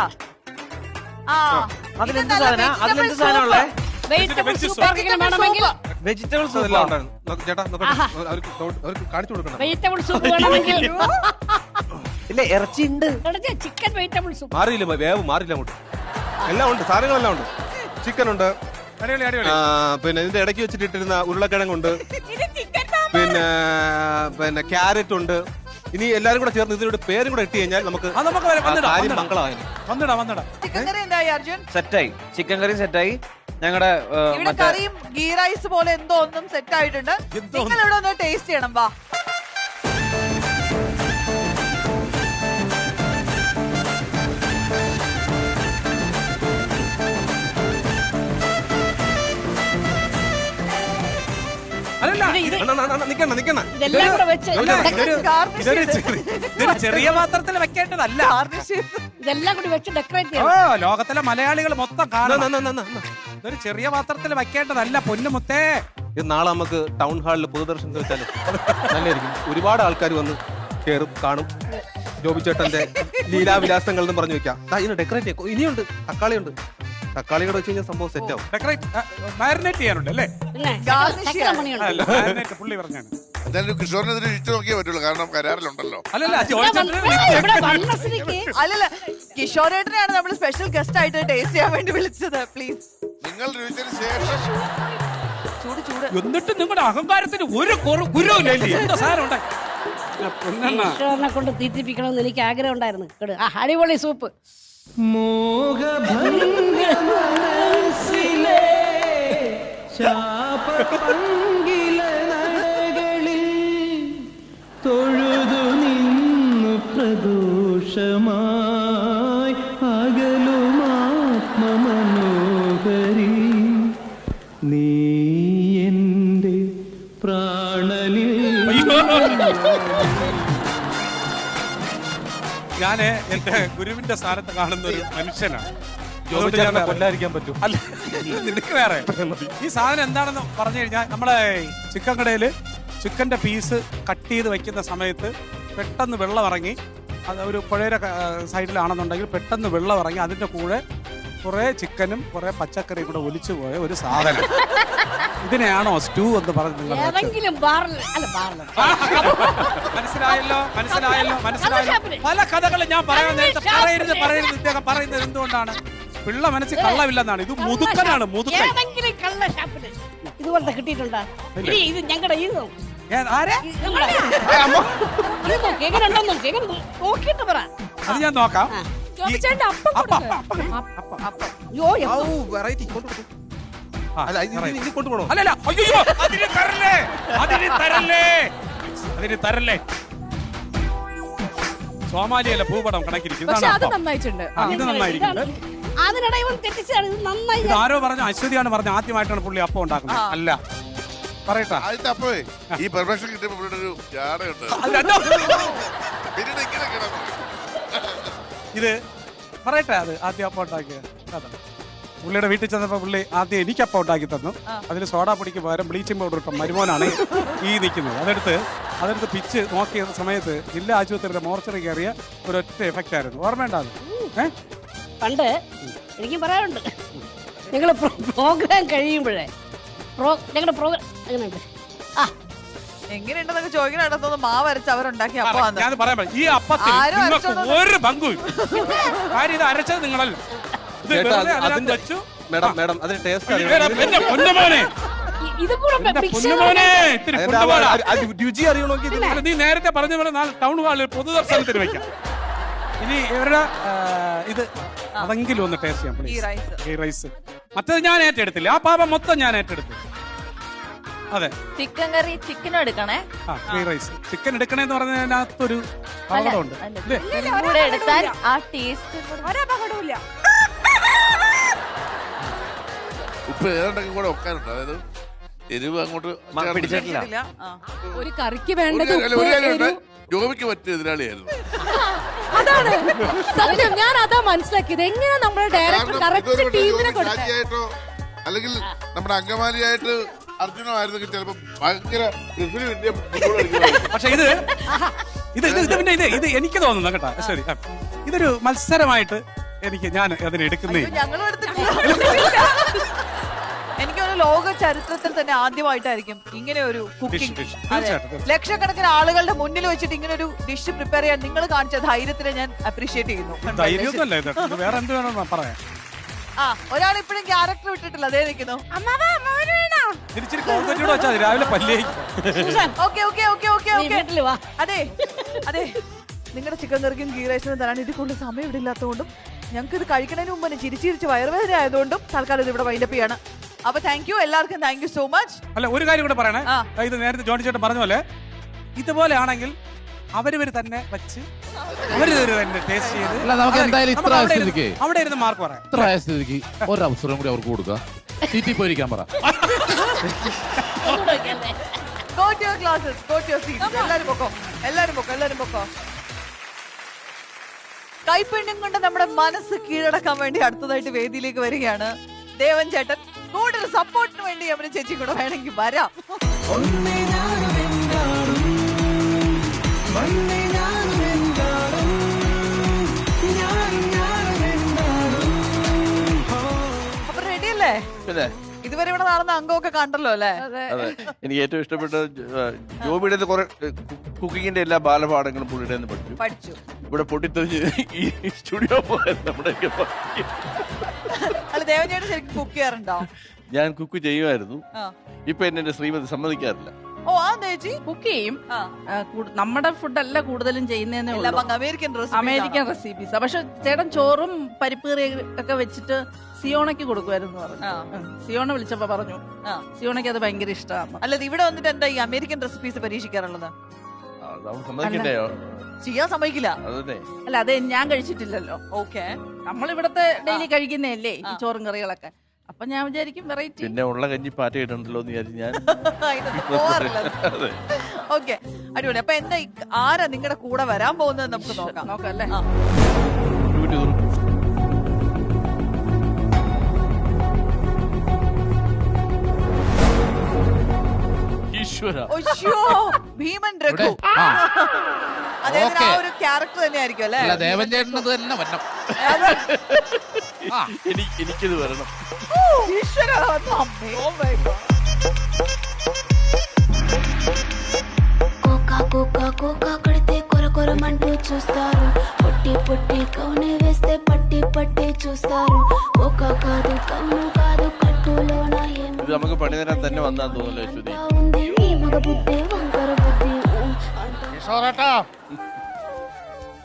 അതിലെന്ത് സാധനമുള്ളേ? വെജിറ്റബിൾ സൂപ്പ് എല്ലാം ഉണ്ടായിരുന്നു. ചേട്ടാ അവർക്ക് കാണിച്ചു കൊടുക്കണം. വെജിറ്റബിൾ സൂപ്പ് വേണമെങ്കിൽ ഇല്ല, ഇറച്ചി ഉണ്ട്. ചിക്കൻ വെജിറ്റബിൾ സൂപ്പ് മാറിയില്ല, വേവ് മാറിയില്ല അങ്ങോട്ട്. എല്ലാം ഉണ്ട്, സാധനങ്ങളെല്ലാം ഉണ്ട്. ചിക്കൻ ഉണ്ട്, പിന്നെ ഇതിന്റെ ഇടയ്ക്ക് വെച്ചിട്ടിരുന്ന ഉരുളക്കിഴങ്ങുണ്ട്, പിന്നെ ക്യാരറ്റ് ഉണ്ട്. ഇനി എല്ലാരും കൂടെ ചേർന്ന് ഇതിനോട് പേരും കൂടെ ഇട്ട് കഴിഞ്ഞാൽ നമുക്ക് സെറ്റായി. ചിക്കൻ കറി സെറ്റായി. ഞങ്ങളുടെ കറിയും ഗീ റൈസ് പോലെ എന്തോ ഒന്നും സെറ്റ് ആയിട്ടുണ്ട്. നിങ്ങൾ ഇവിടെ ഒന്ന് ടേസ്റ്റ് ചെയ്യണം. വാ, ചെറിയ പാത്രത്തിൽ വെക്കേണ്ടതല്ല. ഇതെല്ലാം കൂടി വെച്ച് ഡെക്കറേറ്റ് ചെയ്യണം. ലോകത്തിലെ മലയാളികൾ മൊത്തം കാണണം. ഇതൊരു ചെറിയ പാത്രത്തിൽ വെക്കേണ്ടതല്ല പൊന്നുമുത്തേ. ഇത് നാളെ നമുക്ക് ടൗൺ ഹാളിൽ പൊതുദർശനം വെച്ചാലും നല്ലതായിരിക്കും. ഒരുപാട് ആൾക്കാർ വന്ന് കേറും, കാണും. ജോബി ചേട്ടന്റെ ലീലാവിലാസങ്ങൾ എന്ന് പറഞ്ഞു വെക്കാം. ഇതിന് ഡെക്കറേറ്റ് ചെയ്യാം. ഇനിയുണ്ട്, തക്കാളിയുണ്ട്. തക്കാളി കൂടെ വെച്ച് കഴിഞ്ഞാൽ സംഭവം സെറ്റാവും. മാരിനേറ്റ് ചെയ്യാനുണ്ട് അല്ലേ? പുള്ളി പറഞ്ഞാണ്. എന്തായാലും കിഷോറിനെതിരെ ഇഷ്ടം നോക്കിയേ പറ്റുള്ളൂ, കാരണം കരാറിലുണ്ടല്ലോ. അല്ലല്ല, കിഷോറേട്ടനെയാണ് നമ്മൾ സ്പെഷ്യൽ ഗസ്റ്റ് ആയിട്ട് ടേസ്റ്റ് ചെയ്യാൻ വേണ്ടി വിളിച്ചത്. പ്ലീസ്, നിങ്ങൾ രുചിച്ചതിന് ശേഷം എന്നിട്ട് നിങ്ങളുടെ അഹങ്കാരത്തിന് ഒരു ഗുരുവില്ലേ? എന്താ സാധനം കൊണ്ട് തീറ്റിപ്പിക്കണമെന്ന് എനിക്ക് ആഗ്രഹം ഉണ്ടായിരുന്നു. അടിപൊളി സൂപ്പ്. തൊഴുതു നിന്നു പ്രദോഷമായി അകലുമാത്മമനോഹരി നീ എന്റെ പ്രാണനിൽ. ഞാന് എന്റെ ഗുരുവിന്റെ സ്ഥാനത്ത് കാണുന്ന ഒരു മനുഷ്യനാണ്. കൊല്ലാതിരിക്കാൻ പറ്റും. അല്ല, നിനക്ക് വേറെ ഈ സാധനം എന്താണെന്ന് പറഞ്ഞു കഴിഞ്ഞാൽ, നമ്മളെ ചിക്കൻ കടയില് ചിക്കന്റെ പീസ് കട്ട് ചെയ്ത് വെക്കുന്ന സമയത്ത് പെട്ടെന്ന് വെള്ളം ഇറങ്ങി, അത് ഒരു പുഴയുടെ സൈഡിലാണെന്നുണ്ടെങ്കിൽ പെട്ടെന്ന് വെള്ളം ഇറങ്ങി അതിന്റെ കൂടെ കുറെ ചിക്കനും കുറെ പച്ചക്കറിയും കൂടെ ഒലിച്ചു പോയ ഒരു സാധനം. ഇതിനെയാണോ സ്റ്റൂ എന്ന് പറഞ്ഞു നിങ്ങൾ? മനസ്സിലായല്ലോ. പല കഥകളും ഞാൻ പറയുന്നത് ഇദ്ദേഹം പറയുന്നത് എന്തുകൊണ്ടാണ്? പിള്ള മനസ്സിൽ കള്ളമില്ലെന്നാണ്. ഇത് മുതുക്കനാണ്, മുതുക്കൻ. ഇതുപോലത്തെ കിട്ടിയിട്ടുണ്ടോ? ഇത് ഞങ്ങളുടെ ഇത് നോക്കിട്ട് പറ. അത് ഞാൻ നോക്കാം. അല്ലല്ല, അയ്യോ, അതിന് തരല്ലേ. സോമാലിയല്ല ഭൂപടം കണക്കിരിക്കുന്നു. ഇത് നന്നായിരിക്കും. അതിനിടെ ഇവൻ തെറ്റിച്ചാണ്. ഇത് നന്നായി. ആരോ പറഞ്ഞു, അശ്വതിയാണ് പറഞ്ഞു ആദ്യമായിട്ടാണ് പുള്ളി അപ്പം ഉണ്ടാക്കുന്നത്. അല്ല, പറയട്ടാ ആദ്യത്തെ അപ്പേ ഈ പെർമിഷൻ കിട്ടിയപ്പോ ഇവിടെ ഒരു ജാടയുണ്ട്. പിന്നീട് ഇങ്ങനെ കിടന്നു. ഇത് പറയട്ടെ, അത് ആദ്യം അപ്പം ഉണ്ടാക്കിയ അതാണ്. പുള്ളിയുടെ വീട്ടിൽ ചെന്നപ്പോൾ പുള്ളി ആദ്യം എനിക്ക് അപ്പം ഉണ്ടാക്കി തന്നു. അതിൽ സോഡാ പൊടിക്ക് പകരം ബ്ലീച്ചിങ് പൗഡർ ഇട്ട മരുമോനാണ് ഈ നിൽക്കുന്നത്. അതെടുത്ത് പിച്ച് നോക്കിയ സമയത്ത് ജില്ലാ ആശുപത്രിയുടെ മോർച്ചറി കയറിയ ഒരൊറ്റ എഫക്റ്റ് ആയിരുന്നു. ഓർമ്മയുണ്ടാകും. പണ്ട് എനിക്കും പറയാനുണ്ട്. ഞങ്ങൾ പ്രോഗ്രാം കഴിയുമ്പോഴേ ഞങ്ങളുടെ പ്രോഗ്രാം എങ്ങനെയുണ്ട് എങ്ങനെയുണ്ടെന്നൊക്കെ ചോദിക്കണ മാവ് അരച്ച് അവരുണ്ടാക്കി അപ്പം ഞാൻ പറയാൻ പറ്റും. ഈ അപ്പത്തിൽ നിങ്ങൾക്ക് ഒരു പങ്കും കാര്യം ഇത് അരച്ചത് നിങ്ങളല്ല. മേഡം അതിന് ടേസ്റ്റ് രുചി അറിയണമെങ്കിൽ നീ നേരത്തെ പറഞ്ഞ പോലെ ടൗൺ ഹാളിൽ പൊതുദർശനത്തിന് വെക്കാം. ഇനി ഇവരുടെ ഇത് അതെങ്കിലും ഒന്ന് ടേസ്റ്റ് ചെയ്യാം. ഈ റൈസ് മറ്റേത് ഞാൻ ഏറ്റെടുത്തില്ല. ആ പാപം മൊത്തം ഞാൻ ഏറ്റെടുത്തു. അതെ, ചിക്കൻ കറി ചിക്കനും എടുക്കണേ. ഫ്രീ റൈസ് ചിക്കൻ എടുക്കണേന്ന് പറഞ്ഞതിനകത്തൊരു അപകടമുണ്ട്. കൂടെ എടുത്താൽ ആ ടേസ്റ്റ് ഒരപകടമില്ല. ഉപ്പ് ഏതാണ്ടൊക്കെ കൂടെ വെക്കാനുണ്ട്. അതായത് എരിവ് അങ്ങോട്ട് പിടിച്ചിട്ടില്ല. ഒരു കറിക്ക് വേണ്ടത് ജോബിക്ക് പറ്റിയ എതിരാളിയായിരുന്നു. അതാണ് സത്യം. ഞാൻ അതാ മനസ്സിലാക്കിയത്. എങ്ങനെയാ നമ്മുടെ ഡയറക്ടർ കറക്റ്റ് ടീമിനെ കൊടുത്തോ അല്ലെങ്കിൽ നമ്മുടെ അങ്കമാലിയായിട്ട് അർജുനോ ആയിരുന്നെങ്കിൽ ചിലപ്പോ ഭയങ്കര. പക്ഷെ ഇത് എനിക്ക് തോന്നുന്നു കേട്ടോ. ശരി, ഇതൊരു മത്സരമായിട്ട് ഞാൻ അതിന് എടുക്കുന്നേ. എനിക്കൊരു ലോക ചരിത്രത്തിൽ തന്നെ ആദ്യമായിട്ടായിരിക്കും ഇങ്ങനെ ഒരു കുക്കിംഗ്. ലക്ഷക്കണക്കിന് ആളുകളുടെ മുന്നിൽ വെച്ചിട്ട് ഇങ്ങനെ ഒരു ഡിഷ് പ്രിപ്പയർ ചെയ്യാൻ നിങ്ങൾ കാണിച്ച ധൈര്യത്തിനെ ഞാൻ അപ്രീഷിയേറ്റ് ചെയ്യുന്നു. വേറെ എന്ത് വേണമെന്ന് പറയാം. ഒരാൾ ഇപ്പോഴും ക്യാരക്ടർ വിട്ടിട്ടില്ല. അതേ നിൽക്കുന്നു. രാവിലെ പല്ലേ. അതെ അതെ, നിങ്ങളുടെ ചിക്കൻ കറിക്കും ഗീ റൈസിനും തരാൻ ഇത് കൊണ്ട് സമയം ഇവിടെ ഇല്ലാത്തതുകൊണ്ടും ഞങ്ങൾക്ക് ഇത് കഴിക്കുന്നതിന് മുമ്പ് തന്നെ ചിരിച്ചിരിച്ച് വയറുവേദന ആയതുകൊണ്ടും തൽക്കാലം ഇത് ഇവിടെ വൈൻഡപ്പ് ചെയ്യാണ്. അപ്പൊ താങ്ക് യു എല്ലാവർക്കും. Thank you so much. അല്ല, ഒരു കാര്യം കൂടെ പറയണേ. ഇത് നേരത്തെ ജോണി ചേട്ടൻ പറഞ്ഞ പോലെ ഇതുപോലെ ആണെങ്കിൽ അവര് തന്നെ വെച്ച് അവര് തന്നെ ടേസ്റ്റ് ചെയ്ത് നമുക്ക് എന്തായാലും ഇത്ര സ്ഥിതിക്ക് അവിടെ ഇരുന്ന് മാർക്ക് പറയാം. ഇത്ര സ്ഥിതിക്ക് ഒരവസരം കൂടി അവർക്ക് കൊടുക്കുക. സീറ്റിൽ പോയിരിക്കാൻ പറ. Go to your classes, go to your seats. എല്ലാരും പൊക്കോ. കൈപ്പെണ്ണും കൊണ്ട് നമ്മുടെ മനസ്സ് കീഴടക്കാൻ വേണ്ടി അടുത്തതായിട്ട് വേദിയിലേക്ക് വരികയാണ് ദേവൻ ചേട്ടൻ. കൂടുതൽ സപ്പോർട്ടിന് വേണ്ടി യമുന ചേച്ചി കൂടെ വേണമെങ്കിൽ വരാം. അപ്പൊ റെഡിയല്ലേ? ഇതുവരെ ഇവിടെ നടന്ന അംഗമൊക്കെ കണ്ടല്ലോ അല്ലേ? അതെ, എനിക്ക് ഏറ്റവും ഇഷ്ടപ്പെട്ട ജോബിയുടെ കുറെ കുക്കിങ്ങിന്റെ എല്ലാ ബാലപാഠങ്ങളും പുള്ളിയുടെ പഠിച്ചു. ഇവിടെ പൊട്ടിത്തെറിച്ച് ഈ സ്റ്റുഡിയോ നമ്മുടെ അല്ല, ദേവൻചേട്ടൻ ശരിക്കും കുക്ക് ചെയ്യാറുണ്ടോ? ഞാൻ കുക്ക് ചെയ്യുമായിരുന്നു. ഇപ്പൊ എന്നെ ശ്രീമതി സമ്മതിക്കാറില്ല. ഓ, ആ ചേച്ചി കുക്ക് ചെയ്യും. നമ്മുടെ ഫുഡല്ല കൂടുതലും ചെയ്യുന്നതെന്നേ അമേരിക്കൻ റെസിപ്പീസ്. പക്ഷെ ചേട്ടൻ ചോറും പരിപ്പ് കറി ഒക്കെ വെച്ചിട്ട് സിയോണയ്ക്ക് കൊടുക്കുമായിരുന്നു പറഞ്ഞു. സിയോണ വിളിച്ചപ്പോ പറഞ്ഞു സിയോണയ്ക്ക് അത് ഭയങ്കര ഇഷ്ടമാണ്. അല്ല, ഇവിടെ വന്നിട്ട് എന്താ ഈ അമേരിക്കൻ റെസിപ്പീസ് പരീക്ഷിക്കാറുള്ളത്? ചെയ്യാൻ സമ്മതിക്കില്ല. അല്ല, അത് ഞാൻ കഴിച്ചിട്ടില്ലല്ലോ. ഓക്കെ, നമ്മളിവിടത്തെ ഡെയിലി കഴിക്കുന്നതല്ലേ ഈ ചോറും കറികളൊക്കെ. അപ്പൊ ഞാൻ വിചാരിക്കും വെറൈറ്റി. പിന്നെ ഉള്ള കഞ്ഞി പാറ്റയിട്ടുണ്ടല്ലോ എന്ന് വിചാരിച്ചു ഞാൻ. ഓക്കെ, അടിപൊളി. അപ്പൊ എന്താ ആരാ നിങ്ങളുടെ കൂടെ വരാൻ പോകുന്നത് നമുക്ക് നോക്കാം അല്ലേ? ഭീമൻ രഘു. അദ്ദേഹത്തിന് ആ ഒരു ക്യാരക്ടർ തന്നെയായിരിക്കും അല്ലേ? ദേവൻ ചേട്ടനത് തന്നെ വരണം. എനിക്കിത് വരണം. కోకా కొడితే కొరకొరమంటూ చూస్తారు. పొట్టి పొట్టి కౌని వేస్తే పట్టి పట్టి చూస్తారు. కోకా కాదు కౌను కాదు కట్టులోన ഇത് നമുക്ക് പണി തരാൻ തന്നെ വന്നാന്ന് തോന്നുന്നു ശ്രുതി. ఉంది ఈ మగ బుద్ధి వంకర బుద్ధి.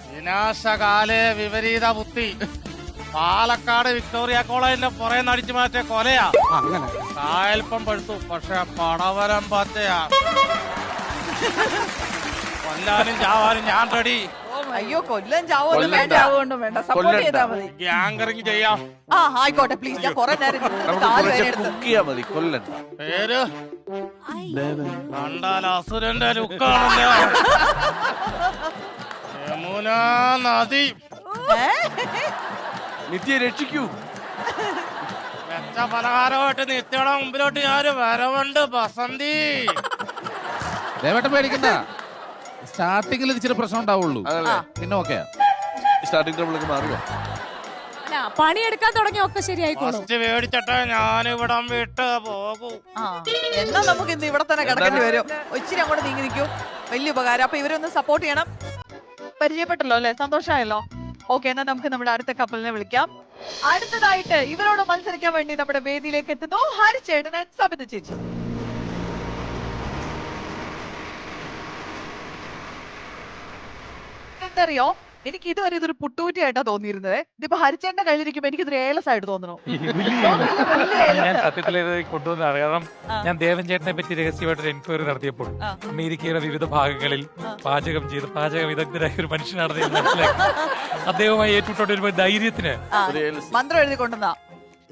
വിനാശകാലേ വിപരീത ബുദ്ധി. പാലക്കാട് വിക്ടോറിയ കോളേജിലെ പുറേ നടിച്ചു മാറ്റിയ കൊലയാ. കായൽപ്പം പഴുത്തു, പക്ഷെ പടവരം പച്ചയാ. കൊല്ലാനും ചാവാനും ഞാൻ റെഡി. അയ്യോ കൊല്ലം ചാവോന്നും വേണ്ട. ചാവുകൊണ്ടും വേണ്ട, സപ്പോർട്ട് ചെയ്താൽ മതി. ഗ്യാങ്കറിങ് ചെയ്യാം. ആ ആയിക്കോട്ടെ പ്ലീസ്. ഞാൻ കുറെ നേരം കുക്ക് ചെയ്യാൻ മതി, കൊല്ലണ്ട. പേര് കണ്ടാൽ അസുരന്റെ ലുക്കാണല്ലോ. യമുനാ നദി. നിത്യ രക്ഷിക്കൂ. വെച്ച പലഹാരമായിട്ട് നിത്യയുടെ മുമ്പിലോട്ട് ഞാൻ വരവുണ്ട് ബസന്തി. ദേവേട്ടൻ പേടിക്കണ്ട, സ്റ്റാർട്ടിങ്ങിൽ ഇച്ചിരി പ്രശ്നം ഉണ്ടാവുള്ളൂ, പിന്നെ ഓക്കെ. സ്റ്റാർട്ടിംഗ് ട്രബിളൊക്കെ മാറുക. പണിയെടുക്കാൻ തുടങ്ങിയ ഒക്കെ ശരിയായിക്കോളും. മേടിച്ചിട്ട് ഞാനിവിടം വിട്ട് പോകൂ. എന്നാ നമുക്ക് ഇന്ന് ഇവിടെ തന്നെ കിടക്കേണ്ടി വരും. ഇച്ചിരി അങ്ങോട്ട് നീങ്ങി നിൽക്കൂ, വലിയ ഉപകാരം. അപ്പൊ ഇവരൊന്ന് സപ്പോർട്ട് ചെയ്യണം. പരിചയപ്പെട്ടല്ലോ അല്ലെ, സന്തോഷമായല്ലോ. ഓക്കെ, എന്നാ നമുക്ക് നമ്മുടെ അടുത്ത കപ്പലിനെ വിളിക്കാം. അടുത്തതായിട്ട് ഇവരോട് മത്സരിക്കാൻ വേണ്ടി നമ്മുടെ വേദിയിലേക്ക് എത്തുന്നു ഹരിച്ചേട്ടൻ, സബിത ചേച്ചി. എന്തറിയോ, എനിക്ക് ഇതുവരെ ഇതൊരു പുട്ടൂറ്റിയായിട്ടാ തോന്നിയിരുന്നത്. ഇതിപ്പോ ഹരിച്ചേട്ടന്റെ കയ്യിലിരിക്കുമ്പോ എനിക്ക് ഇതൊരു ഏലസ് ആയിട്ട് തോന്നുന്നു. ഞാൻ സത്യത്തിൽ ഇത് കൊണ്ടുവന്നതാണ്. കാരണം ഞാൻ ദേവൻ ചേട്ടനെ പറ്റി രഹസ്യമായിട്ടൊരു എൻക്വയറി നടത്തിയപ്പോൾ അമേരിക്കയുടെ വിവിധ ഭാഗങ്ങളിൽ പാചകം ചെയ്ത് പാചക വിദഗ്ധരായ ഒരു മനുഷ്യനാണെന്ന് ഞാൻ മനസ്സിലാക്കി. അദ്ദേഹവുമായി ഏറ്റുമുട്ടേണ്ട ഒരു ധൈര്യത്തിന് മന്ത്രം എഴുതി കൊണ്ടുവന്നാ.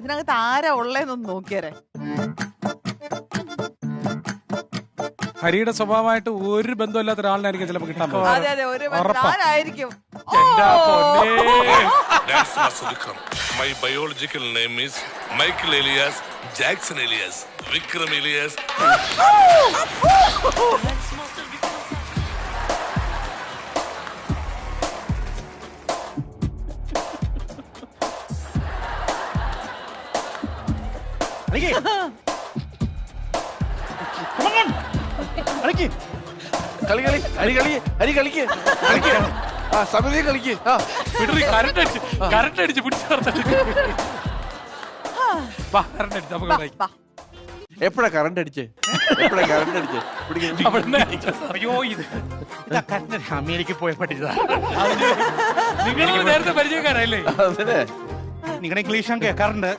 ഇതിനകത്ത് ആരാ ഉള്ളതെന്നൊന്ന് നോക്കിയാരെ. ഹരിയുടെ സ്വഭാവമായിട്ട് ഒരു ബന്ധമില്ലാത്ത ഒരാളിനായിരിക്കും ചിലപ്പോൾ കിട്ടാൻ പോകുന്നത്. അതെ അതെ, ഒരു ആരായിരിക്കും. My biological name is Michael Elias Jackson Elias Vikram Elias. കളി കളി ഹരി കളി ഹരി കളിക്ക് കളിക്ക്. ആ സമയത്ത് കളിക്ക്. കറണ്ട് അടിച്ച് പിടിച്ചു. എപ്പോഴാ കറണ്ട് അടിച്ചേ? എപ്പോഴാ കറണ്ട് അടിച്ചേ? അയ്യോ, ഇത് അമേരിക്ക പോയ പഠിച്ചതാ. നിങ്ങൾ നേരത്തെ പരിചയക്കാരല്ലേ? നിങ്ങളുടെ ഇംഗ്ലീഷ് ഞാൻ കേൾക്കാറുണ്ട്.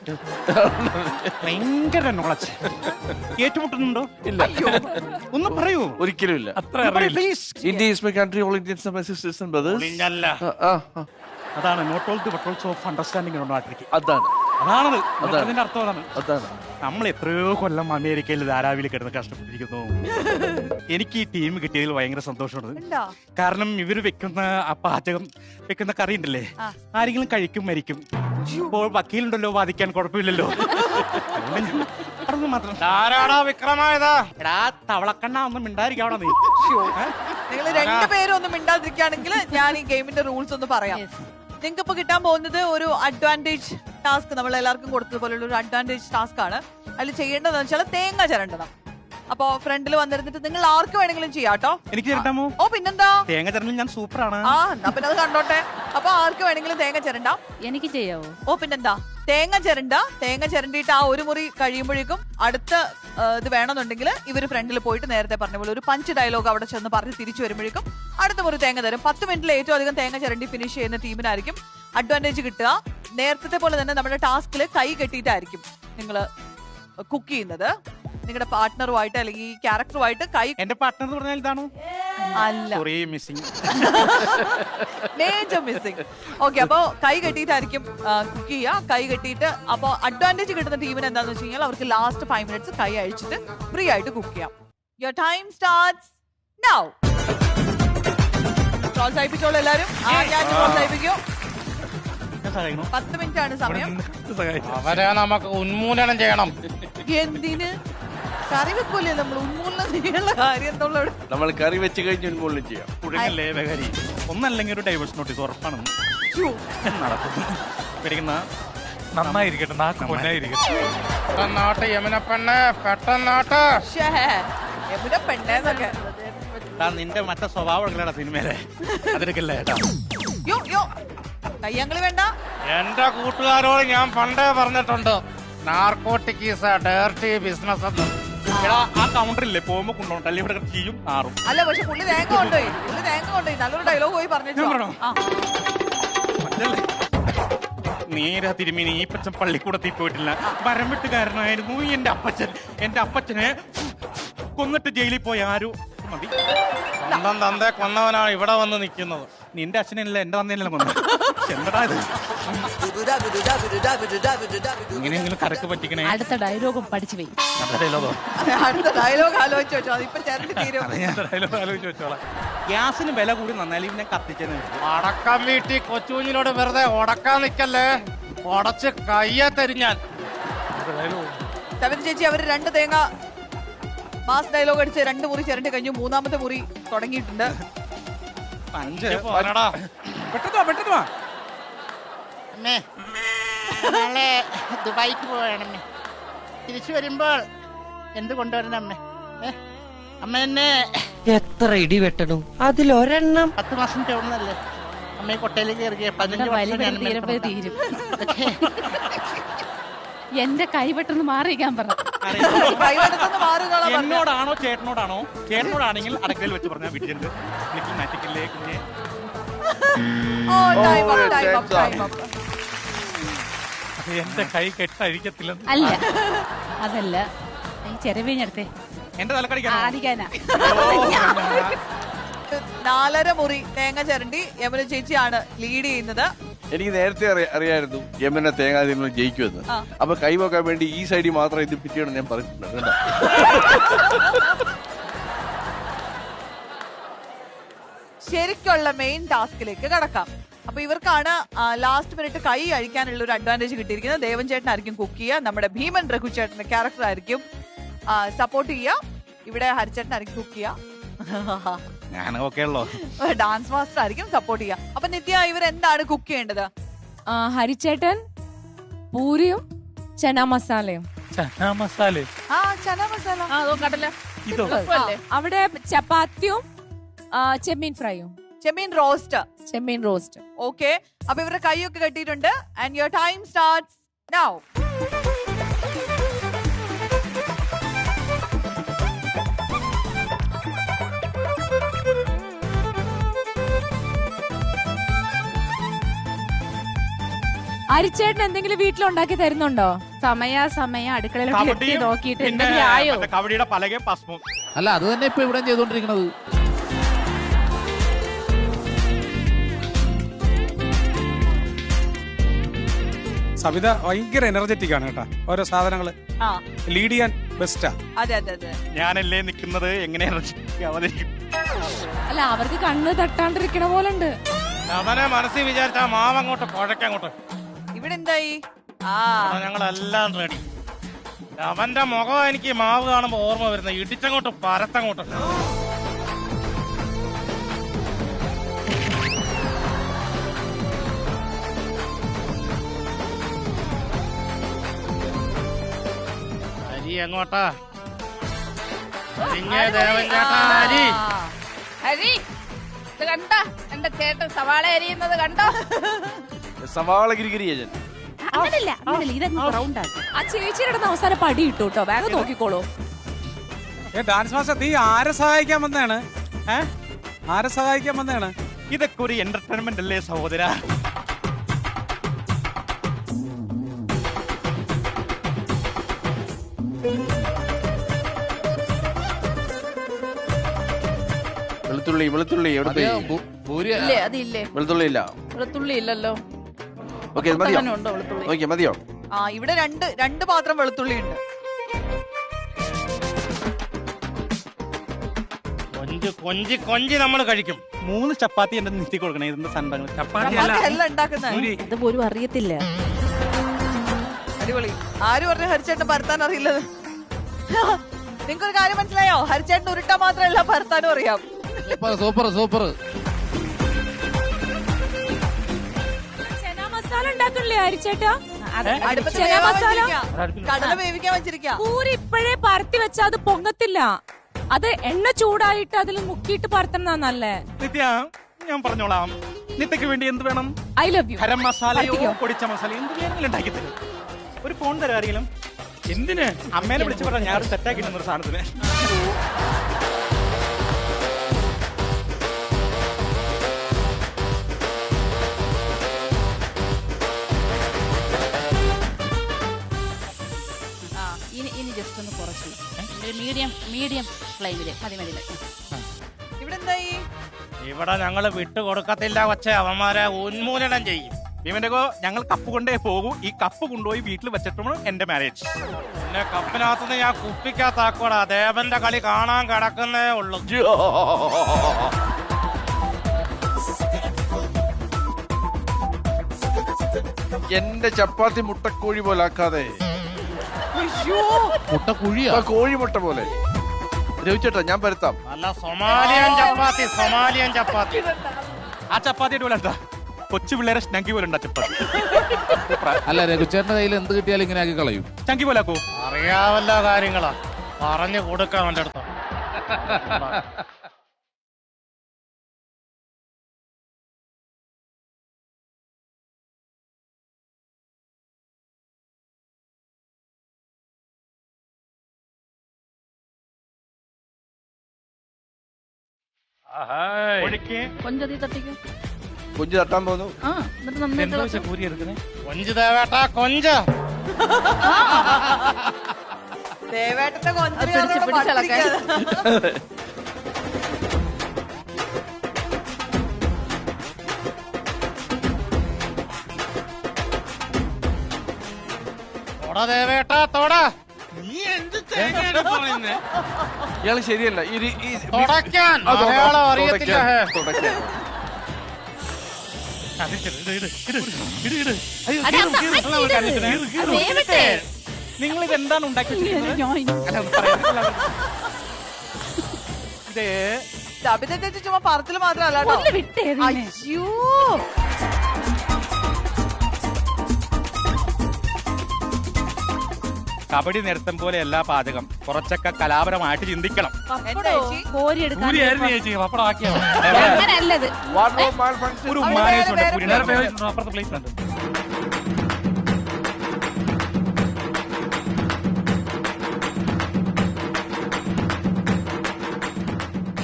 ഭയങ്കര നോളജ്. ഏറ്റുമുട്ടുന്നുണ്ടോ? ഇല്ല. ഒന്ന് പറയൂ. ഒരിക്കലും ഇല്ല. India is my country, all Indians are my sisters and brothers. അതാണ് not all the but also of understanding. അതാണ് അതാണത്. അതിന്റെ അർത്ഥം അതാണ്. നമ്മൾ എത്രയോ കൊല്ലം അമേരിക്കയിൽ ധാരാവിൽ കിടന്ന് കഷ്ടപ്പെട്ടിരിക്കുന്നു. എനിക്ക് ഈ ടീം കിട്ടിയതിൽ ഭയങ്കര സന്തോഷമുണ്ട്. കാരണം ഇവര് വെക്കുന്ന ആ പാചകം വെക്കുന്ന കറി ഉണ്ടല്ലേ, ആരെങ്കിലും കഴിക്കും മരിക്കും. ഇപ്പോൾ വക്കീലുണ്ടല്ലോ, വാദിക്കാൻ കുഴപ്പമില്ലല്ലോ. അതൊന്നും മാത്രം. ധാരാടാ വിക്രമായതാ. എടാ തവളക്കണ്ണ ഒന്നും മിണ്ടായിരിക്കാവണോ നീ? നിങ്ങൾ രണ്ടുപേരും ഒന്നും മിണ്ടാതിരിക്കുകയാണെങ്കിൽ ഞാൻ ഈ ഗെയിമിന്റെ റൂൾസ് ഒന്ന് പറയാം. നിങ്ങൾക്ക് ഇപ്പൊ കിട്ടാൻ പോകുന്നത് ഒരു അഡ്വാൻറ്റേജ് ടാസ്ക്, നമ്മൾ എല്ലാവർക്കും കൊടുത്തതുപോലുള്ള ഒരു അഡ്വാൻറ്റേജ് ടാസ്ക് ആണ്. അതിൽ ചെയ്യേണ്ടതെന്ന് വെച്ചാൽ തേങ്ങ ചിരണ്ടണം. അപ്പൊ ഫ്രണ്ടിൽ വന്നിരുന്നിട്ട് നിങ്ങൾ ആർക്ക് വേണമെങ്കിലും ചെയ്യാട്ടോ. എനിക്ക് ചിരണ്ടാമോ? ഓ പിന്നെന്താ, തേങ്ങ ചിരണ്ടിൽ ഞാൻ സൂപ്പറാണ്. ആ എന്നാ പിന്നെ അത് കണ്ടോട്ടെ. അപ്പൊ ആർക്ക് വേണമെങ്കിലും തേങ്ങ ചിരണ്ടാം. എനിക്ക് ചെയ്യാവോ? ഓ പിന്നെന്താ, തേങ്ങ ചിരണ്ടിയിട്ട് ആ ഒരു മുറി കഴിയുമ്പോഴേക്കും അടുത്ത ഇത് വേണമെന്നുണ്ടെങ്കിൽ ഇവര് ഫ്രണ്ടിൽ പോയിട്ട് നേരത്തെ പറഞ്ഞ പോലെ ഒരു പഞ്ച് ഡയലോഗ് അവിടെ ചെന്ന് പറഞ്ഞ് തിരിച്ചു വരുമ്പോഴേക്കും അടുത്ത മുറി തേങ്ങ തരും. 10 മിനിറ്റിൽ ഏറ്റവും അധികം തേങ്ങ ചിരണ്ടി ഫിനിഷ് ചെയ്യുന്ന ടീമിനായിരിക്കും അഡ്വാൻറ്റേജ് കിട്ടുക. നേരത്തെ പോലെ തന്നെ നമ്മുടെ ടാസ്കിൽ കൈ കെട്ടിയിട്ടായിരിക്കും നിങ്ങൾ കുക്ക് ചെയ്യുന്നത്. നിങ്ങളുടെ പാർട്ട്ണറുമായിട്ട് അല്ലെങ്കിൽ ഈ ക്യാരക്ടറുമായിട്ട് കൈ. എന്റെ പാർട്ട്ണർ എന്ന് പറഞ്ഞാൽ ഇതാണോ? അല്ല, മിസ്സിംഗ്. Major missing. ഓക്കെ, അപ്പൊ കൈ കെട്ടിയിട്ടായിരിക്കും കുക്ക് ചെയ്യുക. കൈ കെട്ടിയിട്ട് അപ്പൊ അഡ്വാൻറ്റേജ് കിട്ടുന്ന ടീമിന് എന്താണെന്ന് വെച്ച് കഴിഞ്ഞാൽ അവർക്ക് ലാസ്റ്റ് 5 മിനിറ്റ്സ് കൈ അഴിച്ചിട്ട് ഫ്രീ ആയിട്ട് കുക്ക് ചെയ്യാം. Your time starts now. പ്രോത്സാഹിപ്പിച്ചോളൂ എല്ലാവരും. ഞാൻ പ്രോത്സാഹിപ്പിക്കൂ. 10 മിനിറ്റ് ആണ് സമയം. അവരെ നമുക്ക് ഉന്മൂലനം ചെയ്യണം. എന്തിന്? കറി വെക്കൂലേ നമ്മൾ, ഉന്മൂലനം ചെയ്യാനുള്ള കാര്യം എന്തുള്ള? നമ്മൾ കറി വെച്ച് കഴിഞ്ഞ് ഉന്മൂലനം ചെയ്യാം. കുഴങ്ങല്ലേ ബഹരി. ഒന്നല്ലെങ്കിൽ ഒരു ഡൈവേഴ്സ് നോട്ടീസ് ഉറപ്പാണ്. പിടിക്കുന്ന നന്നായിരിക്കട്ടെ, നാക്ക് പൊന്നായിരിക്കട്ടെ. നാട്ട് യമുന പെണ്ണ് പെട്ടെന്നാട്ട്. യമുന പെണ്ണേന്നൊക്കെ നിന്റെ മറ്റേ സ്വഭാവങ്ങളാണ് സിനിമയിലെ. അതെടുക്കല്ലേ കേട്ടോ. കയ്യങ്ങള് വേണ്ട. എന്റെ കൂട്ടുകാരോട് ഞാൻ പണ്ടേ പറഞ്ഞിട്ടുണ്ട്, narcotic is A dirty business എന്ന്. ആ കൗണ്ടറില്ലേ പോകുമ്പോ കൊണ്ടുപോകണം, അല്ലെ ഇവിടെ ചെയ്യും ആറും. അല്ല പക്ഷെ പുള്ളി തേങ്ങ കൊണ്ടുപോയി നല്ലൊരു ഡയലോഗ് പോയി പറഞ്ഞു. നേരെ തിരുമേനി ഈ പച്ചൻ പള്ളിക്കൂടത്തിൽ പോയിട്ടില്ല. മരം വെട്ടുകാരനായിരുന്നു എന്റെ അപ്പച്ചൻ. എന്റെ അപ്പച്ചനെ കൊന്നിട്ട് ജയിലിൽ പോയ ആരും മതി. സ്വന്തം തന്തേ കൊന്നവനാണ് ഇവിടെ വന്ന് നിൽക്കുന്നത്. നിന്റെ അച്ഛനല്ല എന്റെ തന്തേനല്ല കൊന്നത്. എന്താ ഇത്? ഇങ്ങനെയെങ്കിലും കരക്ക് പറ്റിക്കണേ. അടുത്ത ഡയലോഗും പഠിച്ചു പോയി. അടുത്ത ഡയലോഗ് ആലോചിച്ച് വെച്ചോ. അതിപ്പോ ചേർന്ന് തീരും. ഡയലോഗ് ആലോചിച്ച് വെച്ചോളാം. ഗ്യാസിന് വില കൂടി നന്നാലും ഇവനെ കത്തിച്ചെന്ന് അടക്കാൻ വീട്ടി കൊച്ചുകുഞ്ഞിനോട് വെറുതെ ഉടക്കാൻ നിക്കല്ലേ, ഉടച്ച് കയ്യെ തരിഞ്ഞാൽ. സവിത ചേച്ചി അവര് 2 തേങ്ങ മാസ് ഡയലോഗ് അടിച്ച് 2 മുറി ചിരണ്ടി കഴിഞ്ഞു. 3ാമത്തെ മുറി തുടങ്ങിയിട്ടുണ്ട്. പെട്ടെന്ന് വാ. അമ്മേ നാളെ ദുബായിക്ക് പോവാണമ്മേ. തിരിച്ചു വരുമ്പോൾ എന്ത് കൊണ്ടുവരണം അമ്മേ? അമ്മ എന്നെ എത്ര ഇടി വെട്ടണം അതിലൊരെണ്ണം. 10 മാസം ചോണല്ലേ അമ്മയെ കൊട്ടയിലേക്ക് ഇറങ്ങിയ 15 വർഷം തീരും. എന്റെ കൈ പെട്ടെന്ന് മാറിയിക്കാൻ പറഞ്ഞു. എന്നോടാണോ ചേട്ടനോടാണോ? ചേട്ടനോടാണെങ്കിൽ അടുക്കളയിൽ വെച്ച് പറഞ്ഞാൽ വീട്ടിലുണ്ട്. നാറ്റിക്കല്ലേ കുഞ്ഞെ. എന്റെ കൈ കെട്ടഴിക്കത്തില്ല. അല്ല അതല്ല, ഈ ചെരവീഞ്ഞെടുത്തേ എന്റെ തലക്കടിക്കാനാ. 4.5 മുറി തേങ്ങ ചിരണ്ടി യമുന ചേച്ചിയാണ് ലീഡ് ചെയ്യുന്നത്. എനിക്ക് നേരത്തെ അറിയായിരുന്നു യമുന തേങ്ങ തിന്നാൽ ജയിക്കുമെന്ന്. അപ്പൊ കൈവക്കാൻ വേണ്ടി ഈ സൈഡിൽ മാത്രം ഇത് പിറ്റിയാണ് ഞാൻ പറഞ്ഞിട്ടുണ്ട്. ശരിക്കുള്ള മെയിൻ ടാസ്കിലേക്ക് കടക്കാം. അപ്പൊ ഇവർക്കാണ് ലാസ്റ്റ് മിനിറ്റ് കൈ അഴിക്കാനുള്ള ഒരു അഡ്വാൻറ്റേജ് കിട്ടിയിരിക്കുന്നത്. ദേവൻ ചേട്ടനായിരിക്കും കുക്ക് ചെയ്യുക. നമ്മുടെ ഭീമൻ രഘു ചേട്ടന്റെ ക്യാരക്ടർ ആയിരിക്കും സപ്പോർട്ട് ചെയ്യുക. ഇവിടെ ഹരിച്ചേട്ടനായിരിക്കും കുക്ക് ചെയ്യുക. ഡാൻസ് മാസ്റ്റർ ആയിരിക്കും സപ്പോർട്ട് ചെയ്യുക. അപ്പൊ നിത്യ ഇവരെന്താണ് കുക്ക് ചെയ്യേണ്ടത്? ഹരിച്ചേട്ടൻ പൂരിയും ചന മസാലയും. ചന മസാല അവിടെ ചപ്പാത്തിയും ചെമ്മീൻ ഫ്രൈയും. ചെമ്മീൻ റോസ്റ്റ്. ഓക്കെ, അപ്പൊ ഇവരുടെ കൈയൊക്കെ കെട്ടിയിട്ടുണ്ട്. And your time starts now. ഹരിച്ചേട്ടൻ എന്തെങ്കിലും വീട്ടിലുണ്ടാക്കി തരുന്നുണ്ടോ? സമയം അടുക്കളയിൽ നോക്കിയിട്ട് അല്ല അത് തന്നെ ഇപ്പൊ ഇവിടെ ചെയ്തോണ്ടിരിക്കണത്. സവിത ഭയങ്കര എനർജറ്റിക് ആണ് കേട്ടാ. ഓരോ സാധനങ്ങള് ലീഡ് ചെയ്യാൻ ബെസ്റ്റാ. ഞാനല്ലേ നിൽക്കുന്നത്, എങ്ങനെ അല്ല അവർക്ക് കണ്ണ് തട്ടാണ്ടിരിക്കണ പോലെ ഉണ്ട്. അവനെ മനസ്സിൽ വിചാരിച്ചാ മാവ് അങ്ങോട്ട് കുഴക്കങ്ങോട്ട്. ഇവിടെ എന്തായി? ഞങ്ങളെല്ലാം റെഡി. അവന്റെ മുഖം എനിക്ക് മാവ് കാണുമ്പോ ഓർമ്മ വരുന്നത്. ഇടിച്ചങ്ങോട്ട് പരത്തങ്ങോട്ട്. അരി എങ്ങോട്ടാ? ഹരി ഇത് കണ്ട എന്റെ ചേട്ടൻ സവാള അരിയുന്നത് കണ്ടോ? സവാള ഗിരിഗിരി അങ്ങനല്ല ഇതൊന്നും റൗണ്ട് ആക്കി. ആ ചേച്ചിയുടെ അവസാനം പടി ഇട്ടു കേട്ടോ. വേഗം നോക്കിക്കോളൂ. ഡാൻസ് മാസ്റ്റർ നീ ആരെ സഹായിക്കാൻ വന്നതാണ്? ആരെ സഹായിക്കാൻ വന്നതാണ്? ഇതൊക്കെ ഒരു എന്റർടൈൻമെന്റ് അല്ലേ സഹോദര? വെളുത്തുള്ളി വെളുത്തുള്ളി എവിടെ? വെളുത്തുള്ളി ഇല്ല. വെളുത്തുള്ളി ഇല്ലല്ലോ. ഓക്കെ മതിയോ? ഓക്കെ മതിയോ? ഇവിടെ രണ്ട് പാത്രം വെളുത്തുള്ളി ഉണ്ട്. കൊഞ്ചി നമ്മൾ കഴിക്കും. 3 ചപ്പാത്തി എന്റെ നിർത്തി കൊടുക്കണേ. ഇതിന്റെ സംഭവങ്ങൾ ചപ്പാത്തി ഇത് പോലും അറിയത്തില്ല. അടിപൊളി. ആര് പറഞ്ഞു ഹരിച്ചേട്ടൻ പരത്താൻ അറിയില്ലത്? നിങ്ങൾക്കൊരു കാര്യം മനസ്സിലായോ? ഹരിച്ചേട്ടൻ ഉരുട്ടാൻ മാത്രമല്ല പരത്താനും അറിയാം. Super super. മസാല ഉണ്ടാക്കണില്ലേ ഹരിച്ചേട്ടാ? കടല വേവിക്കാൻ വെച്ചിരിക്കാം. പൂരി ഇപ്പോഴേ പരത്തി വെച്ചാൽ അത് പൊങ്ങത്തില്ല. അത് എണ്ണ ചൂടായിട്ട് അതിൽ മുക്കിയിട്ട് പരത്തണ നല്ലേ. നിത്യ ഞാൻ പറഞ്ഞോളാം. നിത്യക്ക് വേണ്ടി എന്ത് വേണം? I love you. ഗരം മസാലയോ പൊടിച്ച മസാല എന്ത് വേണമെങ്കിലും ഉണ്ടാക്കി തരും. ഒരു ഫോൺ തരാം ആരെങ്കിലും. എന്തിന്? അമ്മേനെ വിളിച്ചു പറഞ്ഞാൽ ഞാൻ സെറ്റാക്കി തന്നൊരു സാധനത്തിന്. ഇനി ജസ്റ്റ് ഒന്ന് കുറച്ചു. മീഡിയം ഫ്ലെയിമില് മതി. ഇവിടെ എന്തായി? ഇവിടെ ഞങ്ങള് വിട്ടുകൊടുക്കത്തില്ല കൊച്ചെ, അവന്മാരെ ഉന്മൂലനം ചെയ്യും. ഇവന്റെ ഞങ്ങൾ കപ്പ് കൊണ്ടേ പോകൂ. ഈ കപ്പ് കൊണ്ടുപോയി വീട്ടിൽ വെച്ചിട്ടുമാണ് എന്റെ മാരേജ്. പിന്നെ കപ്പിനകത്തുനിന്ന് ഞാൻ കുപ്പിക്കകത്താക്കോടാ. ദേവന്റെ കളി കാണാൻ കിടക്കുന്നേ ഉള്ളൂ. എന്റെ ചപ്പാത്തി മുട്ടക്കോഴി പോലെ ആക്കാതെ. മുട്ടക്കുഴിയാ? കോഴി മുട്ട പോലെ. രവിച്ചേട്ടാ ഞാൻ പരത്താം. അല്ല, സൊമാലിയൻ ചപ്പാത്തി, സൊമാലിയൻ ചപ്പാത്തി. ആ ചപ്പാത്തി പോലെ എന്താ കൊച്ചു പിള്ളേരെ സ്നങ്കി പോലെ ഉണ്ടാ ചപ്പാത്തി. അല്ല, രഘുചേട്ടന്റെ കയ്യിൽ എന്ത് കിട്ടിയാലും ഇങ്ങനെ ആക്കി കളയും. സ്നങ്കി പോലെ ആക്കൂ. അറിയാവല്ല കാര്യങ്ങളാ, പറഞ്ഞു കൊടുക്കാം അവന്റെ അടുത്ത്. കൊഞ്ച് തട്ടിക്കും. കൊഞ്ച് തട്ടാൻ പോകുന്നു. കൊഞ്ച് ദേവേട്ടാ, കൊഞ്ച്. ദേവേട്ടന്റെ കൊഞ്ച് തൊട ദേവേട്ടാ, തൊട. ഇയാള് ശരിയല്ല. തുടയ്ക്കാൻ മലയാളം അറിയത്തില്ല. നിങ്ങൾ ഇതെന്താണ് ഉണ്ടാക്കി? ചുമ്മാ പറത്തില് മാത്രല്ല. അയ്യോ, കബഡി നൃത്തം പോലെ എല്ലാ പാചകം കുറച്ചൊക്കെ കലാപരമായിട്ട് ചിന്തിക്കണം. ഒരു അപ്പുറത്തെ പ്ലേസ് ഉണ്ട്.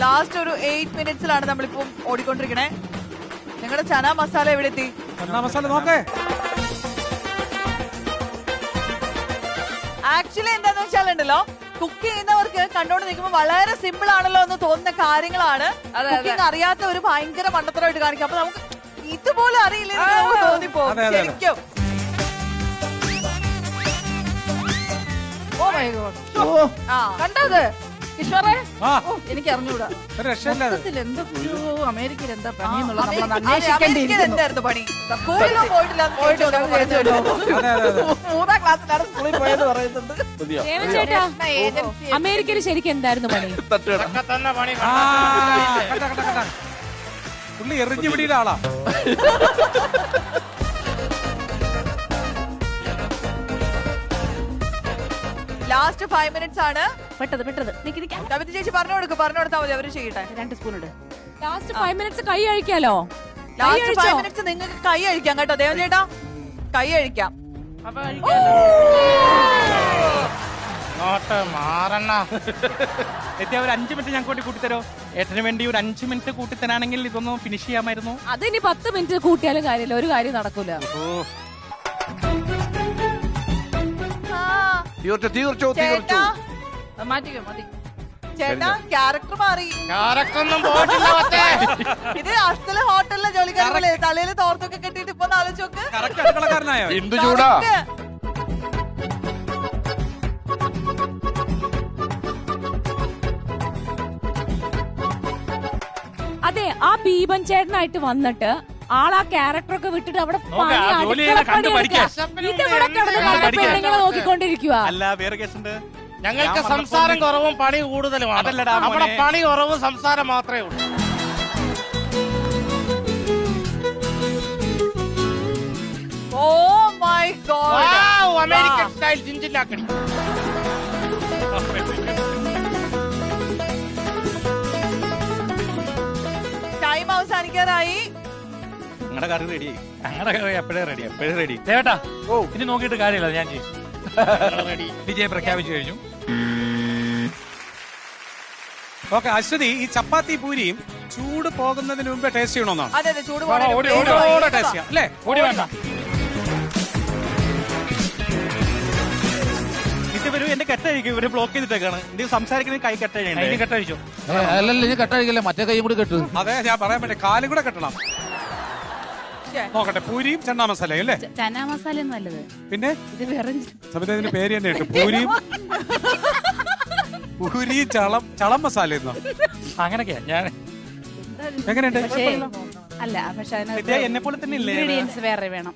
ലാസ്റ്റ് ഒരു 8 മിനിറ്റ്സിലാണ് നമ്മളിപ്പോ ഓടിക്കൊണ്ടിരിക്കണേ. നിങ്ങളുടെ ചന മസാല എവിടെ എത്തി? ചന മസാല നോക്കേ. ആക്ച്വലി എന്താന്ന് വെച്ചാലുണ്ടല്ലോ, കുക്ക് ചെയ്യുന്നവർക്ക് കണ്ടോണ്ട് നിൽക്കുമ്പോൾ വളരെ സിമ്പിൾ ആണല്ലോ എന്ന് തോന്നുന്ന കാര്യങ്ങളാണ് കുക്കിംഗ് അറിയാത്ത ഒരു ഭയങ്കര മണ്ടത്തരമായിട്ട് കാണിക്കും. അപ്പൊ നമുക്ക് ഇതുപോലെ അറിയില്ലെങ്കിൽ തോന്നിപ്പോകും ശരിക്കും. ഓ മൈ ഗോഡ്, കണ്ടത് ഈശ്വരേ, എനിക്ക് അറിഞ്ഞൂടാ എന്തൊക്കെയോ അമേരിക്കയിൽ എന്താ പണി എന്നുള്ളത് നമ്മൾ അന്വേഷിക്കേണ്ടിയിരിക്കുന്നു. പണി പോയിട്ടില്ല. 3ാം ക്ലാസ്സിലാണ് സ്കൂളിൽ പോയെന്ന് പറയുന്നുണ്ട്. ചേട്ടാ, അമേരിക്കയിൽ ശരിക്കും എന്തായിരുന്നു പണി? പുള്ളി എറിഞ്ഞു പിടിയുടെ ആളാ. ലാസ്റ്റ് 5 മിനിറ്റ്സ് ആണ്. പെട്ടത് കവിത ചേച്ചി പറഞ്ഞു കൊടുത്താൽ മതി, അവര് ചെയ്യട്ടെ. 2 സ്പൂൺ ഇട്. ലാസ്റ്റ് 5 മിനിറ്റ്സ് കൈ കഴിക്കാലോ. ലാസ്റ്റ് 5 മിനിറ്റ്സ് നിങ്ങൾക്ക് കൈ കഴിക്കാം കേട്ടോ. ദേവൻ ചേട്ടാ, കൈ കഴിക്കാം. ഒരു 5 മിനിറ്റ് ഞങ്ങൾക്ക് വേണ്ടി കൂട്ടിത്തരോ? ഏട്ടന് വേണ്ടി ഒരു 5 മിനിറ്റ് കൂട്ടിത്തരാണെങ്കിൽ ഇതൊന്ന് ഫിനിഷ് ചെയ്യാമായിരുന്നു. അതിനി 10 മിനിറ്റ് കൂട്ടിയാലും കാര്യമില്ല, ഒരു കാര്യം നടക്കൂല. ചേട്ടാ, ക്യാരക്ടർ മാറി. ഇത് അസല ഹോട്ടലിലെ ജോലിക്കാരല്ലേ? തലയിൽ തോർത്തൊക്കെ കെട്ടിട്ട് ഇപ്പൊ ആലോചിച്ച് നോക്ക്. എന്ത് ചൂടാ. അതെ, ആ ബീബൻ ചേട്ടനായിട്ട് വന്നിട്ട് ആളാ ക്യാരക്ടറൊക്കെ വിട്ടിട്ട് അവിടെ പെണ്ണുങ്ങളെ നോക്കിക്കൊണ്ടിരിക്കുക. അല്ല, വേറെ കേസുണ്ട്. ഞങ്ങൾക്ക് സംസാരം കുറവും പണി കൂടുതലുമാണ്. അവിടെ പണി കുറവും സംസാരം മാത്രമേ ഉള്ളൂ. Oh my God! American style ജിഞ്ചില്ലാക്കണി. ടൈം അവസാനിക്കാറായി. ഞങ്ങളുടെ കറി റെഡി. ഞങ്ങളുടെ കറി എപ്പോഴേ റെഡി. ചേട്ടാ, ഇനി നോക്കിയിട്ട് കാര്യമില്ല, ഞാൻ ചെയ്യും. വിജയം പ്രഖ്യാപിച്ചു കഴിഞ്ഞു. ഓക്കെ, അശ്വതി, ഈ ചപ്പാത്തി പൂരിയും ചൂട് പോകുന്നതിന് മുമ്പേ ടേസ്റ്റ് ചെയ്യണമെന്നാണ്. അതെ, ചൂട് ടേസ്റ്റ് ചെയ്യാം അല്ലേ? ഓടി വേണ്ട. ഇത് വരൂ, എന്റെ കെട്ടഴിക്കും, ഇവര് ബ്ലോക്ക് ചെയ്തിട്ടേക്കാണ്. എന്തെങ്കിലും സംസാരിക്കണേ കൈ കെട്ടഴിക്കണ്ടേ? കെട്ടഴിച്ചോ? അല്ലല്ല, ഇനി കെട്ടഴിക്കല്ലേ, മറ്റേ കൈയും കൂടി കെട്ടു. അതെ, ഞാൻ പറയാൻ പറ്റേ, കാലും കൂടെ കെട്ടണം. നോക്കട്ടെ, പൂരിയും ചന്നാ മസാലയും അല്ലേ? ചനാ മസാല നല്ലത്. പിന്നെ ഇത് വേറെ സമിതിന്റെ പേര് തന്നെ ഇട്ടു, പൂരിയും ചളം മസാല. അങ്ങനൊക്കെയാ. ഞാൻ എങ്ങനെയുണ്ട്? അല്ല, പക്ഷെ എന്നെ പോലെ തന്നെ ഇൻഗ്രീഡിയൻസ് വേറെ വേണം.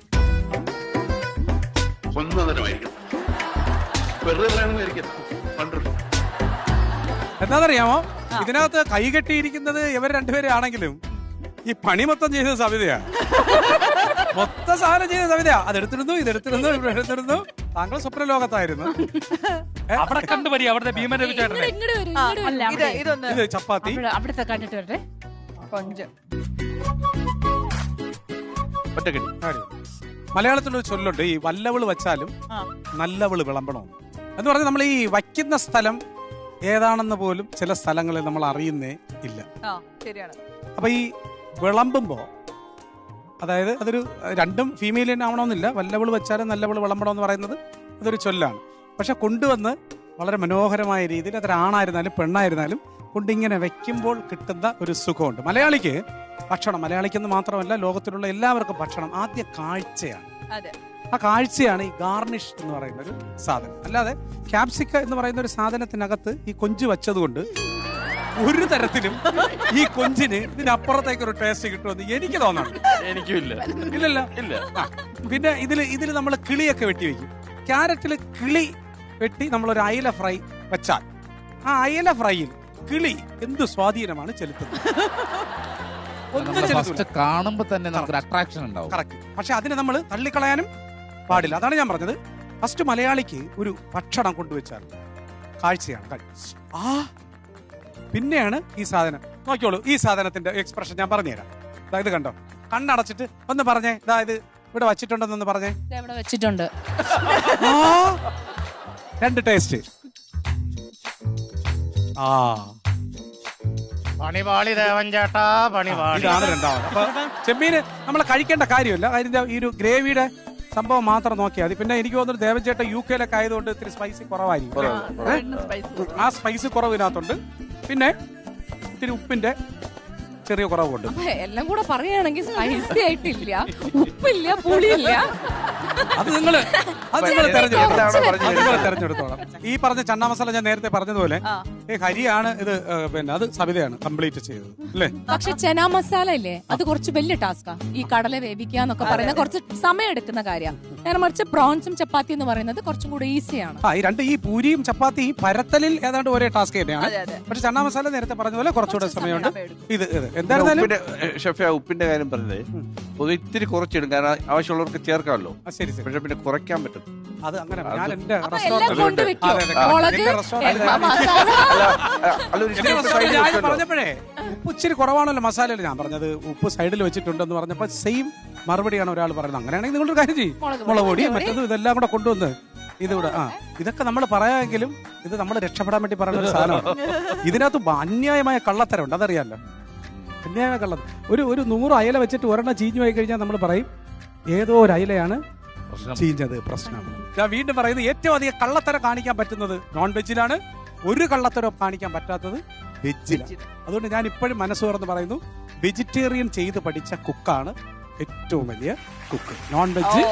എന്താണെന്നറിയാമോ, ഇതിനകത്ത് കൈകെട്ടിയിരിക്കുന്നത് ഇവർ രണ്ടുപേരെ ആണെങ്കിലും ഈ പണി മൊത്തം ചെയ്ത സവിതയാ. മൊത്തം സാധനം ചെയ്ത സവിതയാ. അതെടുത്തിരുന്നു, ഇതെടുത്തിരുന്നു, ഇവിടെ എടുത്തിരുന്നു. താങ്കൾ സ്വപ്ന ലോകത്തായിരുന്നു. അവിടെ കണ്ടുപരി, അവിടുത്തെ ഭീമന്റെ ഇത് ചപ്പാത്തി. അവിടുത്തെ കണ്ടിട്ട് വരട്ടെ. മലയാളത്തിലൊരു ചൊല്ലുണ്ട്, ഈ വല്ലവള് വെച്ചാലും നല്ലവള് വിളമ്പണോ എന്ന് പറഞ്ഞാൽ നമ്മൾ ഈ വയ്ക്കുന്ന സ്ഥലം ഏതാണെന്ന് പോലും ചില സ്ഥലങ്ങളിൽ നമ്മൾ അറിയുന്നേ ഇല്ല. അപ്പൊ ഈ വിളമ്പുമ്പോ, അതായത് അതൊരു രണ്ടും ഫീമെയിൽ തന്നെ ആവണമെന്നില്ല, വല്ലവള് വെച്ചാലും നല്ലവള് വിളമ്പണം എന്ന് പറയുന്നത് അതൊരു ചൊല്ലാണ്. പക്ഷെ കൊണ്ടുവന്ന് വളരെ മനോഹരമായ രീതിയിൽ അതൊരു ആണായിരുന്നാലും പെണ്ണായിരുന്നാലും കൊണ്ടിങ്ങനെ വെക്കുമ്പോൾ കിട്ടുന്ന ഒരു സുഖമുണ്ട്. മലയാളിക്ക് ഭക്ഷണം, മലയാളിക്കെന്ന് മാത്രമല്ല ലോകത്തിലുള്ള എല്ലാവർക്കും ഭക്ഷണം ആദ്യ കാഴ്ചയാണ്. ആ കാഴ്ചയാണ് ഈ ഗാർണിഷ് എന്ന് പറയുന്ന ഒരു സാധനം. അല്ലാതെ ക്യാപ്സിക്ക എന്ന് പറയുന്ന ഒരു സാധനത്തിനകത്ത് ഈ കൊഞ്ച് വെച്ചതുകൊണ്ട് ഒരു തരത്തിലും ഈ കൊഞ്ചിന് ഇതിനപ്പുറത്തേക്ക് ഒരു ടേസ്റ്റ് കിട്ടുമെന്ന് എനിക്ക് തോന്നണം. എനിക്കും ഇല്ലല്ലോ. പിന്നെ ഇതിൽ നമ്മൾ കിളിയൊക്കെ വെട്ടി വെക്കും. ക്യാരറ്റിൽ കിളി വെട്ടി നമ്മളൊരു അയല ഫ്രൈ വെച്ചാൽ ആ അയല ഫ്രൈയിൽ കിളി എന്ത് സ്വാധീനമാണ് ചെലുത്തുന്നത്. കാണുമ്പോ തന്നെ നമുക്ക് അട്രാക്ഷൻ ഉണ്ടാവും. കറക്റ്റ്. പക്ഷെ അതിനെ നമ്മൾ തള്ളിക്കളയാനും പാടില്ല. അതാണ് ഞാൻ പറഞ്ഞത്. ഫസ്റ്റ് മലയാളിക്ക് ഒരു ഭക്ഷണം കൊണ്ടുവച്ചാൽ കാഴ്ചയാണ്. പിന്നെയാണ് ഈ സാധനം. നോക്കിയോളൂ, ഈ സാധനത്തിന്റെ എക്സ്പ്രഷൻ ഞാൻ പറഞ്ഞുതരാം. ഇത് കണ്ടോ, കണ്ണടച്ചിട്ട് ഒന്ന് പറഞ്ഞേ, ഇതായത് ഇവിടെ വച്ചിട്ടുണ്ടെന്നൊന്ന് പറഞ്ഞേ. ഇവിടെ വെച്ചിട്ടുണ്ട്. രണ്ട് ടേസ്റ്റ്. പണിപാളി ദേവൻ ചേട്ടാ, പണിപാളി. ഇതാണ് രണ്ടാമത്. അപ്പൊ ചെമ്മീന് നമ്മൾ കഴിക്കേണ്ട കാര്യമില്ല, അതിന്റെ ഈ ഒരു ഗ്രേവിയുടെ സംഭവം മാത്രം നോക്കിയാൽ മതി. പിന്നെ എനിക്ക് തോന്നുന്നു ദേവൻ ചേട്ടൻ UK ആയതുകൊണ്ട് ഇത്തിരി സ്പൈസി കുറവായിരിക്കും. ആ സ്പൈസി കുറവ് ഇതിനകത്തുണ്ട്. പിന്നെ ഇത്തിരി ഉപ്പിന്റെ ചെറിയ കുറവുണ്ട്. എല്ലാം കൂടെ പറയുകയാണെങ്കിൽ സ്പൈസി ആയിട്ടില്ല, ഉപ്പില്ല, പുളിയില്ല. അത് നിങ്ങൾ തെരഞ്ഞെടുത്തോളാം. ഈ പറഞ്ഞ ചന്നാ മസാല ഞാൻ നേരത്തെ പറഞ്ഞതുപോലെ ഹരിയാണ് ഇത്, പിന്നെ അത് സവിതയാണ് കംപ്ലീറ്റ് ചെയ്തത് അല്ലേ? പക്ഷെ ചനാ മസാല ഇല്ലേ, അത് കുറച്ച് വലിയ ടാസ്കാ. ഈ കടല വേവിക്കാന്നൊക്കെ പറയുന്നത് കുറച്ച് സമയം എടുക്കുന്ന കാര്യമാണ്. നേരെ മറിച്ച് പ്രോൺസും ചപ്പാത്തി എന്ന് പറയുന്നത് കുറച്ചും കൂടെ ഈസിയാണ്. ഈ പൂരിയും ചപ്പാത്തിയും പരത്തലിൽ ഏതാണ്ട് ഒരേ ടാസ്ക് തന്നെയാണ്. പക്ഷെ ചന്നാ മസാല നേരത്തെ പറഞ്ഞ പോലെ കുറച്ചുകൂടെ സമയമുണ്ട്. ഇത് എന്തായിരുന്നാലും ഷെഫ് ഉപ്പിന്റെ കാര്യം പറഞ്ഞത് പൊതുവെ ഇത്തിരി കുറച്ചിടും, കാരണം ആവശ്യമുള്ളവർക്ക് ചേർക്കാമല്ലോ. പക്ഷെ പിന്നെ കുറയ്ക്കാൻ പറ്റും. അത് അങ്ങനെ ഞാൻ എന്റെ പറഞ്ഞപ്പോഴേ ഉപ്പ് ഇച്ചിരി കുറവാണല്ലോ മസാലയിൽ. ഞാൻ പറഞ്ഞത് ഉപ്പ് സൈഡിൽ വെച്ചിട്ടുണ്ടെന്ന് പറഞ്ഞപ്പോ സെയിം മറുപടിയാണ് ഒരാൾ പറയുന്നത്. അങ്ങനെയാണെങ്കിൽ നിങ്ങളൊരു കാര്യം ചെയ്യും, മുളക് പൊടി മറ്റേത് ഇതെല്ലാം കൂടെ കൊണ്ടുവന്ന് ഇതിവിടെ ഇതൊക്കെ നമ്മൾ പറയാമെങ്കിലും ഇത് നമ്മൾ രക്ഷപ്പെടാൻ വേണ്ടി പറയുന്ന ഒരു സാധനമാണ്. ഇതിനകത്ത് അന്യായമായ കള്ളത്തരമുണ്ട്, അതറിയാമല്ലോ. അന്യായമായ കള്ളത്തരം. ഒരു 100 അയല വെച്ചിട്ട് ഒരെണ്ണം ചീഞ്ഞു പോയി കഴിഞ്ഞാൽ നമ്മൾ പറയും ഏതോ ഒരു അയലയാണ് ചീഞ്ഞത്, പ്രശ്നമാണ്. ഞാൻ വീണ്ടും പറയുന്നത്, ഏറ്റവും അധികം കള്ളത്തരം കാണിക്കാൻ പറ്റുന്നത് നോൺ വെജിലാണ്, ഒരു കള്ളത്തരം കാണിക്കാൻ പറ്റാത്തത് വെജിലാണ്. അതുകൊണ്ട് ഞാൻ ഇപ്പോഴും മനസ്സ് തുറന്ന് പറയുന്നു, വെജിറ്റേറിയൻ ചെയ്ത് പഠിച്ച കുക്കാണ് ഏറ്റവും വലിയ കുക്ക്. നോൺ വെജ്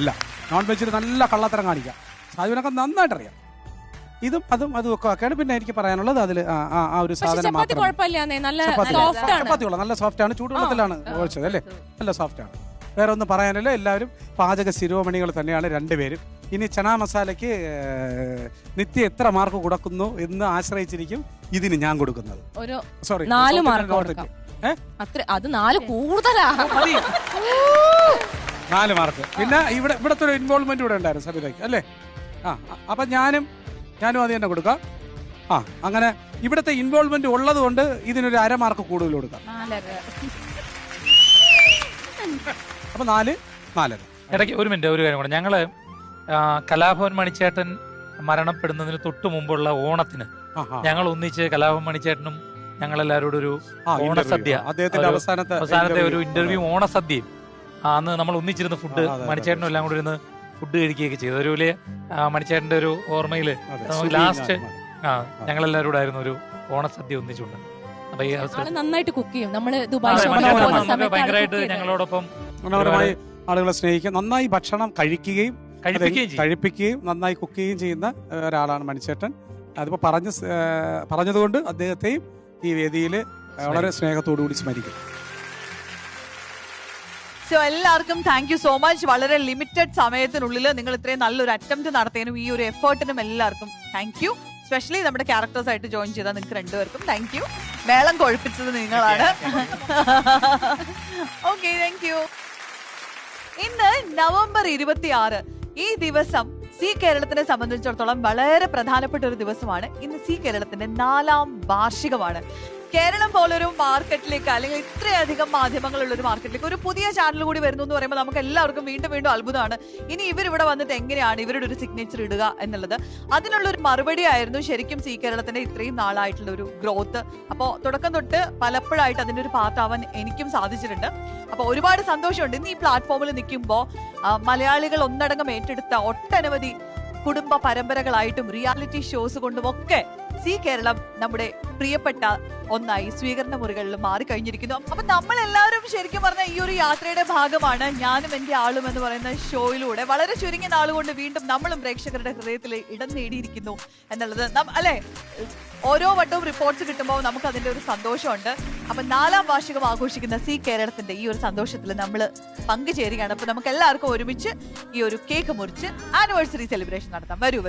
ഇല്ല. നോൺ വെജിൽ നല്ല കള്ളത്തരം കാണിക്കാം. സാധുവിനൊക്കെ നന്നായിട്ട് അറിയാം. ഇതും അതും ഒക്കെ ഒക്കെയാണ്. പിന്നെ എനിക്ക് പറയാനുള്ളത് അതിൽ ആ ഒരു സാധനം മാത്രം. ചപ്പാത്തിയുള്ള നല്ല സോഫ്റ്റ് ആണ്. ചൂടുവെള്ളത്തിലാണ് ഒഴിച്ചത് അല്ലേ? നല്ല സോഫ്റ്റ് ആണ്. വേറെ ഒന്നും പറയാനില്ല. എല്ലാവരും പാചക ശിരോമണികൾ തന്നെയാണ് രണ്ടുപേരും. ഇനി ചനാ മസാലയ്ക്ക് നിത്യ എത്ര മാർക്ക് കൊടുക്കുന്നു എന്ന് ആശ്രയിച്ചിരിക്കും ഇതിന് ഞാൻ കൊടുക്കുന്നത്. സോറി, 4 മാർക്ക് കൊടുക്കാം. അത് 4 കൂടുതലാ. 4 മാർക്ക്. പിന്നെ ഇവിടത്തെ ഒരു ഇൻവോൾവ്മെന്റ് ഇവിടെ ഉണ്ടായിരുന്നു സബിതയ്ക്ക് അല്ലേ? അപ്പൊ ഞാനും അത് തന്നെ കൊടുക്കാം. അങ്ങനെ ഇവിടുത്തെ ഇൻവോൾവ്മെന്റ് ഉള്ളത് കൊണ്ട് ഇതിനൊരു 1/2 മാർക്ക് കൂടുതൽ കൊടുക്കാം. അപ്പൊ 4. ഇടയ്ക്ക് ഒരു മിനിറ്റ്, ഒരു കാര്യം കൂടെ. ഞങ്ങള് കലാഭവൻ മണിച്ചേട്ടൻ മരണപ്പെടുന്നതിന് തൊട്ട് മുമ്പുള്ള ഓണത്തിന് ഞങ്ങൾ ഒന്നിച്ച് കലാഭവൻ മണിച്ചേട്ടനും ഞങ്ങളെല്ലാവരോടും ഒരു ഓണസദ്യ, അവസാനത്തെ ഒരു ഇന്റർവ്യൂ ഓണസദ്യയും അന്ന് നമ്മൾ ഒന്നിച്ചിരുന്ന് ഫുഡ് മണിച്ചേട്ടനും എല്ലാം കൂടി ഇരുന്ന് ഫുഡ് കഴിക്കുകയൊക്കെ ചെയ്തു. ഒരു വലിയ മണിച്ചേട്ടന്റെ ഒരു ഓർമ്മയില് ലാസ്റ്റ് ഞങ്ങളെല്ലാവരും കൂടെ ആയിരുന്നു ഒരു ഓണസദ്യ ഒന്നിച്ചുണ്ട്. അപ്പൊ ഈ നന്നായിട്ട് കുക്ക് ചെയ്യും. നമ്മള് ദുബായ് ഭയങ്കരമായിട്ട് ഞങ്ങളോടൊപ്പം ആളുകളെ സ്നേഹിക്കുക, നന്നായി ഭക്ഷണം കഴിപ്പിക്കുകയും നന്നായി കുക്ക് ചെയ്യുകയും ചെയ്യുന്ന ഒരാളാണ് മണിച്ചേട്ടൻ. അതിപ്പോ പറഞ്ഞതുകൊണ്ട് അദ്ദേഹത്തെയും ഈ വേദിയിൽ വളരെ സ്നേഹത്തോടു കൂടി സ്മരിക്കും. സോ എല്ലാവർക്കും താങ്ക് യു സോ മച്ച്. വളരെ ലിമിറ്റഡ് സമയത്തിനുള്ളിൽ നിങ്ങൾ ഇത്രയും നല്ലൊരു അറ്റംപ്റ്റ് നടത്തിയതിനും ഈ ഒരു എഫേർട്ടിനും എല്ലാവർക്കും താങ്ക് യു. സ്പെഷ്യലി നമ്മുടെ ക്യാരക്ടേഴ്സ് ആയിട്ട് ജോയിൻ ചെയ്ത നിങ്ങൾക്ക് രണ്ടുപേർക്കും താങ്ക് യു. മേളം കൊഴുപ്പിച്ചത് നിങ്ങളാണ്. Okay, thank you. ഇന്ന് നവംബർ 26. ഈ ദിവസം സി കേരളത്തിനെ സംബന്ധിച്ചിടത്തോളം വളരെ പ്രധാനപ്പെട്ട ഒരു ദിവസമാണ്. ഇന്ന് സി കേരളത്തിന്റെ 4ാം വാർഷികമാണ്. കേരളം പോലൊരു മാർക്കറ്റിലേക്ക്, അല്ലെങ്കിൽ ഇത്രയധികം മാധ്യമങ്ങളുള്ള ഒരു മാർക്കറ്റിലേക്ക് ഒരു പുതിയ ചാനൽ കൂടി വരുന്നു എന്ന് പറയുമ്പോൾ നമുക്ക് എല്ലാവർക്കും വീണ്ടും വീണ്ടും അത്ഭുതമാണ്. ഇനി ഇവരിവിടെ വന്നിട്ട് എങ്ങനെയാണ് ഇവരുടെ ഒരു സിഗ്നേച്ചർ ഇടുക എന്നുള്ളത്. അതിനുള്ളൊരു മറുപടി ആയിരുന്നു ശരിക്കും സി കേരളത്തിന്റെ ഇത്രയും നാളായിട്ടുള്ള ഒരു ഗ്രോത്ത്. അപ്പോൾ തുടക്കം തൊട്ട് പലപ്പോഴായിട്ട് അതിന്റെ ഒരു പാർട്ടാവാൻ എനിക്കും സാധിച്ചിട്ടുണ്ട്. അപ്പോൾ ഒരുപാട് സന്തോഷമുണ്ട്. ഇന്ന് ഈ പ്ലാറ്റ്ഫോമിൽ നിൽക്കുമ്പോൾ മലയാളികൾ ഒന്നടങ്കം ഏറ്റെടുത്ത ഒട്ടനവധി കുടുംബ പരമ്പരകളായിട്ടും റിയാലിറ്റി ഷോസ് കൊണ്ടുമൊക്കെ സി കേരളം നമ്മുടെ പ്രിയപ്പെട്ട ഒന്നായി സ്വീകരണ മുറികളിൽ മാറിക്കഴിഞ്ഞിരിക്കുന്നു. അപ്പൊ നമ്മളെല്ലാവരും ശരിക്കും പറഞ്ഞ ഈ ഒരു യാത്രയുടെ ഭാഗമാണ്. ഞാനും എന്റെ ആളും എന്ന് പറയുന്ന ഷോയിലൂടെ വളരെ ചുരുങ്ങിയ നാളുകൊണ്ട് വീണ്ടും നമ്മളും പ്രേക്ഷകരുടെ ഹൃദയത്തിൽ ഇടം നേടിയിരിക്കുന്നു എന്നുള്ളത് അല്ലെ, ഓരോ വട്ടവും റിപ്പോർട്ട്സ് കിട്ടുമ്പോൾ നമുക്ക് അതിന്റെ ഒരു സന്തോഷമുണ്ട്. അപ്പൊ 4ാം വാർഷികം ആഘോഷിക്കുന്ന സി കേരളത്തിന്റെ ഈ ഒരു സന്തോഷത്തിൽ നമ്മൾ പങ്കുചേരുകയാണ്. അപ്പൊ നമുക്ക് എല്ലാവർക്കും ഒരുമിച്ച് ഈ ഒരു കേക്ക് മുറിച്ച് ആനിവേഴ്സറി സെലിബ്രേഷൻ നടത്താം. വരൂ.